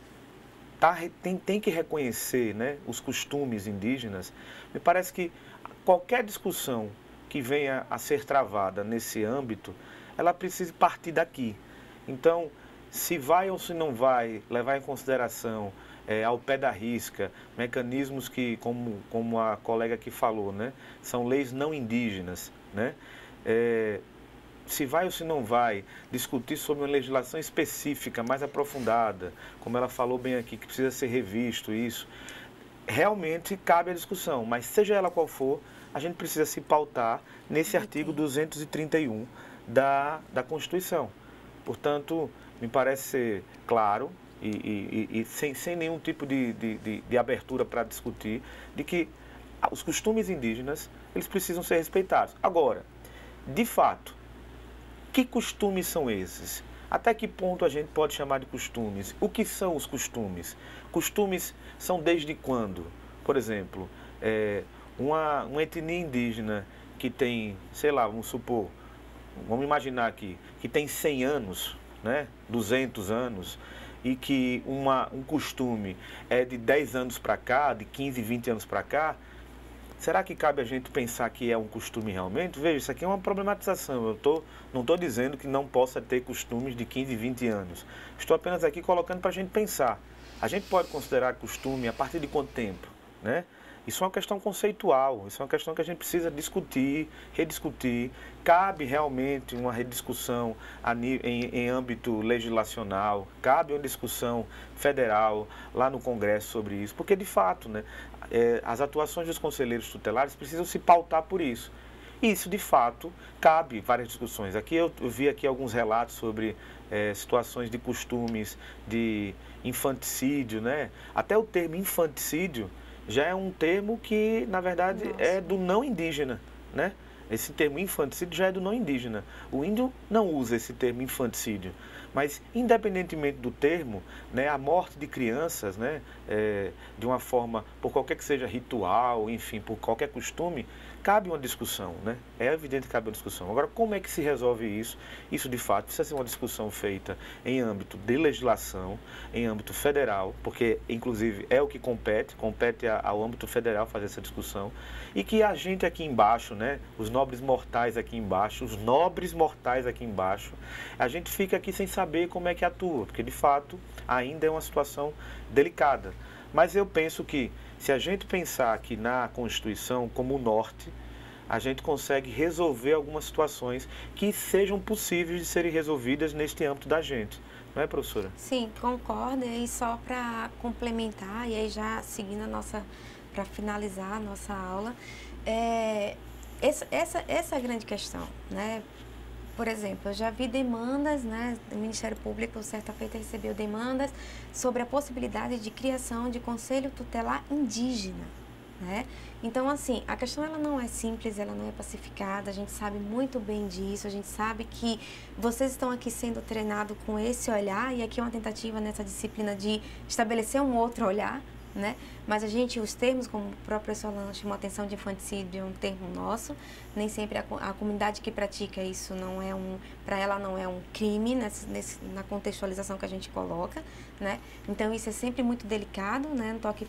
tem que reconhecer, né, os costumes indígenas, me parece que qualquer discussão que venha a ser travada nesse âmbito, ela precisa partir daqui. Então, se vai ou se não vai levar em consideração ao pé da risca, mecanismos que, como a colega aqui falou, né, são leis não indígenas, né, se vai ou se não vai discutir sobre uma legislação específica, mais aprofundada, como ela falou bem aqui, que precisa ser revisto isso, realmente cabe a discussão, mas seja ela qual for, a gente precisa se pautar nesse artigo 231 da Constituição. Portanto, me parece ser claro e sem nenhum tipo de abertura para discutir, de que os costumes indígenas, eles precisam ser respeitados. Agora, de fato, que costumes são esses? Até que ponto a gente pode chamar de costumes? O que são os costumes? Costumes são desde quando? Por exemplo, uma etnia indígena que tem, sei lá, vamos supor, vamos imaginar aqui, que tem 100 anos, né, 200 anos, e que um costume é de 10 anos para cá, de 15, 20 anos para cá, será que cabe a gente pensar que é um costume realmente? Veja, isso aqui é uma problematização. Não estou dizendo que não possa ter costumes de 15, 20 anos. Estou apenas aqui colocando para a gente pensar. A gente pode considerar costume a partir de quanto tempo, né? Isso é uma questão conceitual, isso é uma questão que a gente precisa discutir, rediscutir. Cabe realmente uma rediscussão em âmbito legislacional, cabe uma discussão federal lá no Congresso sobre isso, porque de fato, né, as atuações dos conselheiros tutelares precisam se pautar por isso. E isso, de fato, cabe várias discussões. Aqui eu vi aqui alguns relatos sobre situações de costumes de infanticídio, né? Até o termo infanticídio já é um termo que, na verdade, é do não indígena, né? Esse termo infanticídio já é do não indígena. O índio não usa esse termo infanticídio. Mas, independentemente do termo, né, a morte de crianças, né, de uma forma, por qualquer que seja ritual, enfim, por qualquer costume, cabe uma discussão, né? É evidente que cabe uma discussão. Agora, como é que se resolve isso? Isso, de fato, precisa ser uma discussão feita em âmbito de legislação, em âmbito federal, porque, inclusive, é o que compete ao âmbito federal fazer essa discussão, e que a gente aqui embaixo, né, os nobres mortais aqui embaixo, a gente fica aqui sem saber como é que atua, porque, de fato, ainda é uma situação delicada. Mas eu penso que, se a gente pensar aqui na Constituição como o norte, a gente consegue resolver algumas situações que sejam possíveis de serem resolvidas neste âmbito da gente. Não é, professora? Sim, concordo. E só para complementar, e aí já seguindo para finalizar a nossa aula, essa é a grande questão, né? Por exemplo, eu já vi demandas, né, do Ministério Público, certa feita recebeu demandas sobre a possibilidade de criação de conselho tutelar indígena, né? Então, assim, a questão ela não é simples, ela não é pacificada, a gente sabe muito bem disso, a gente sabe que vocês estão aqui sendo treinados com esse olhar, e aqui é uma tentativa nessa disciplina de estabelecer um outro olhar, né? Mas os termos, como o próprio professor Alan chamou a atenção, de infanticídio é um termo nosso, nem sempre a comunidade que pratica isso para ela não é um crime na contextualização que a gente coloca, né? Então isso é sempre muito delicado, né? Não estou aqui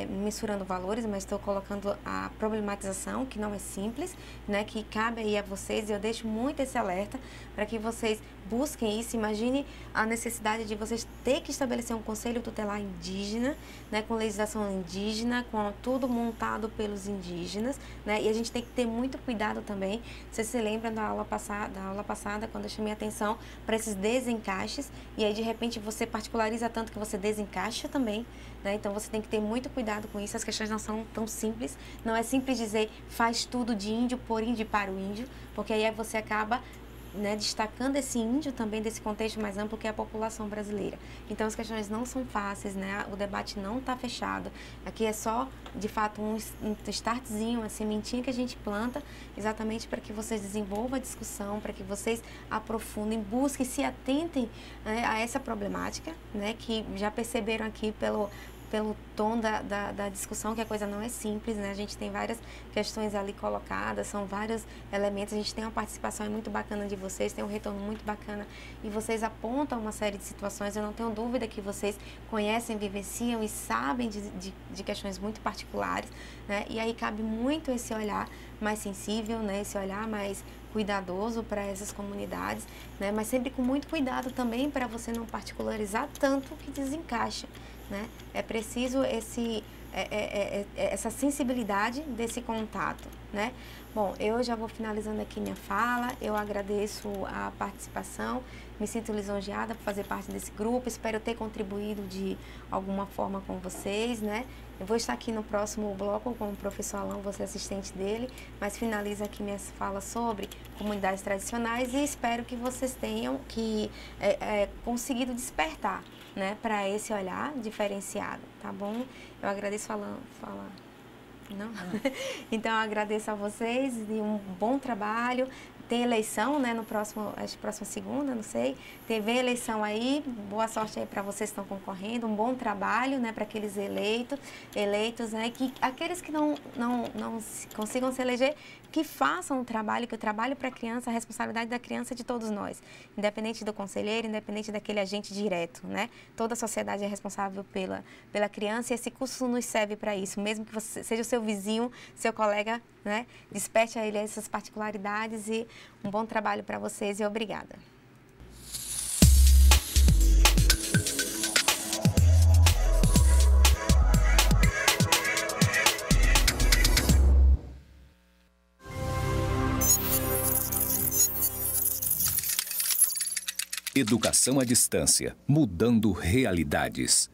mensurando valores, mas estou colocando a problematização, que não é simples, né? Que cabe aí a vocês, e eu deixo muito esse alerta para que vocês busquem isso. Imagine a necessidade de vocês ter que estabelecer um conselho tutelar indígena, né? Com legislação indígena, com tudo montado pelos indígenas, né? E a gente tem que ter muito cuidado também. Você se lembra da aula passada, quando eu chamei a atenção para esses desencaixes, e aí de repente você particulariza tanto que você desencaixa também, né? Então você tem que ter muito cuidado com isso, as questões não são tão simples, não é simples dizer faz tudo de índio, por índio e para o índio, porque aí você acaba, né, destacando esse índio também desse contexto mais amplo que é a população brasileira. Então as questões não são fáceis, né? O debate não está fechado. Aqui é só, de fato, um startzinho, uma sementinha que a gente planta exatamente para que vocês desenvolvam a discussão, para que vocês aprofundem, busquem, se atentem, né, a essa problemática, né, que já perceberam aqui pelo tom da discussão, que a coisa não é simples, né? A gente tem várias questões ali colocadas, são vários elementos, a gente tem uma participação muito bacana de vocês, tem um retorno muito bacana e vocês apontam uma série de situações, eu não tenho dúvida que vocês conhecem, vivenciam e sabem de questões muito particulares, né? E aí cabe muito esse olhar mais sensível, né? Esse olhar mais cuidadoso para essas comunidades, né? Mas sempre com muito cuidado também para você não particularizar tanto que desencaixa, né? É preciso essa sensibilidade desse contato, né? Bom, eu já vou finalizando aqui minha fala, eu agradeço a participação, me sinto lisonjeada por fazer parte desse grupo, espero ter contribuído de alguma forma com vocês, né? Eu vou estar aqui no próximo bloco com o professor Alain, vou ser assistente dele, mas finalizo aqui minhas falas sobre comunidades tradicionais e espero que vocês tenham conseguido despertar, né, para esse olhar diferenciado, tá bom? Eu agradeço falar. Não? Então, eu agradeço a vocês e um bom trabalho. Tem eleição, né, no próximo, acho que próxima segunda, não sei. Vem eleição aí, boa sorte aí para vocês que estão concorrendo, um bom trabalho, né, para aqueles eleitos, né, que aqueles que não consigam se eleger, que façam o trabalho, que o trabalho para a criança, a responsabilidade da criança é de todos nós, independente do conselheiro, independente daquele agente direto, né? Toda a sociedade é responsável pela criança e esse curso nos serve para isso, mesmo que você seja o seu vizinho, seu colega, né? Desperte a ele essas particularidades e um bom trabalho para vocês e obrigada. Educação à distância, mudando realidades.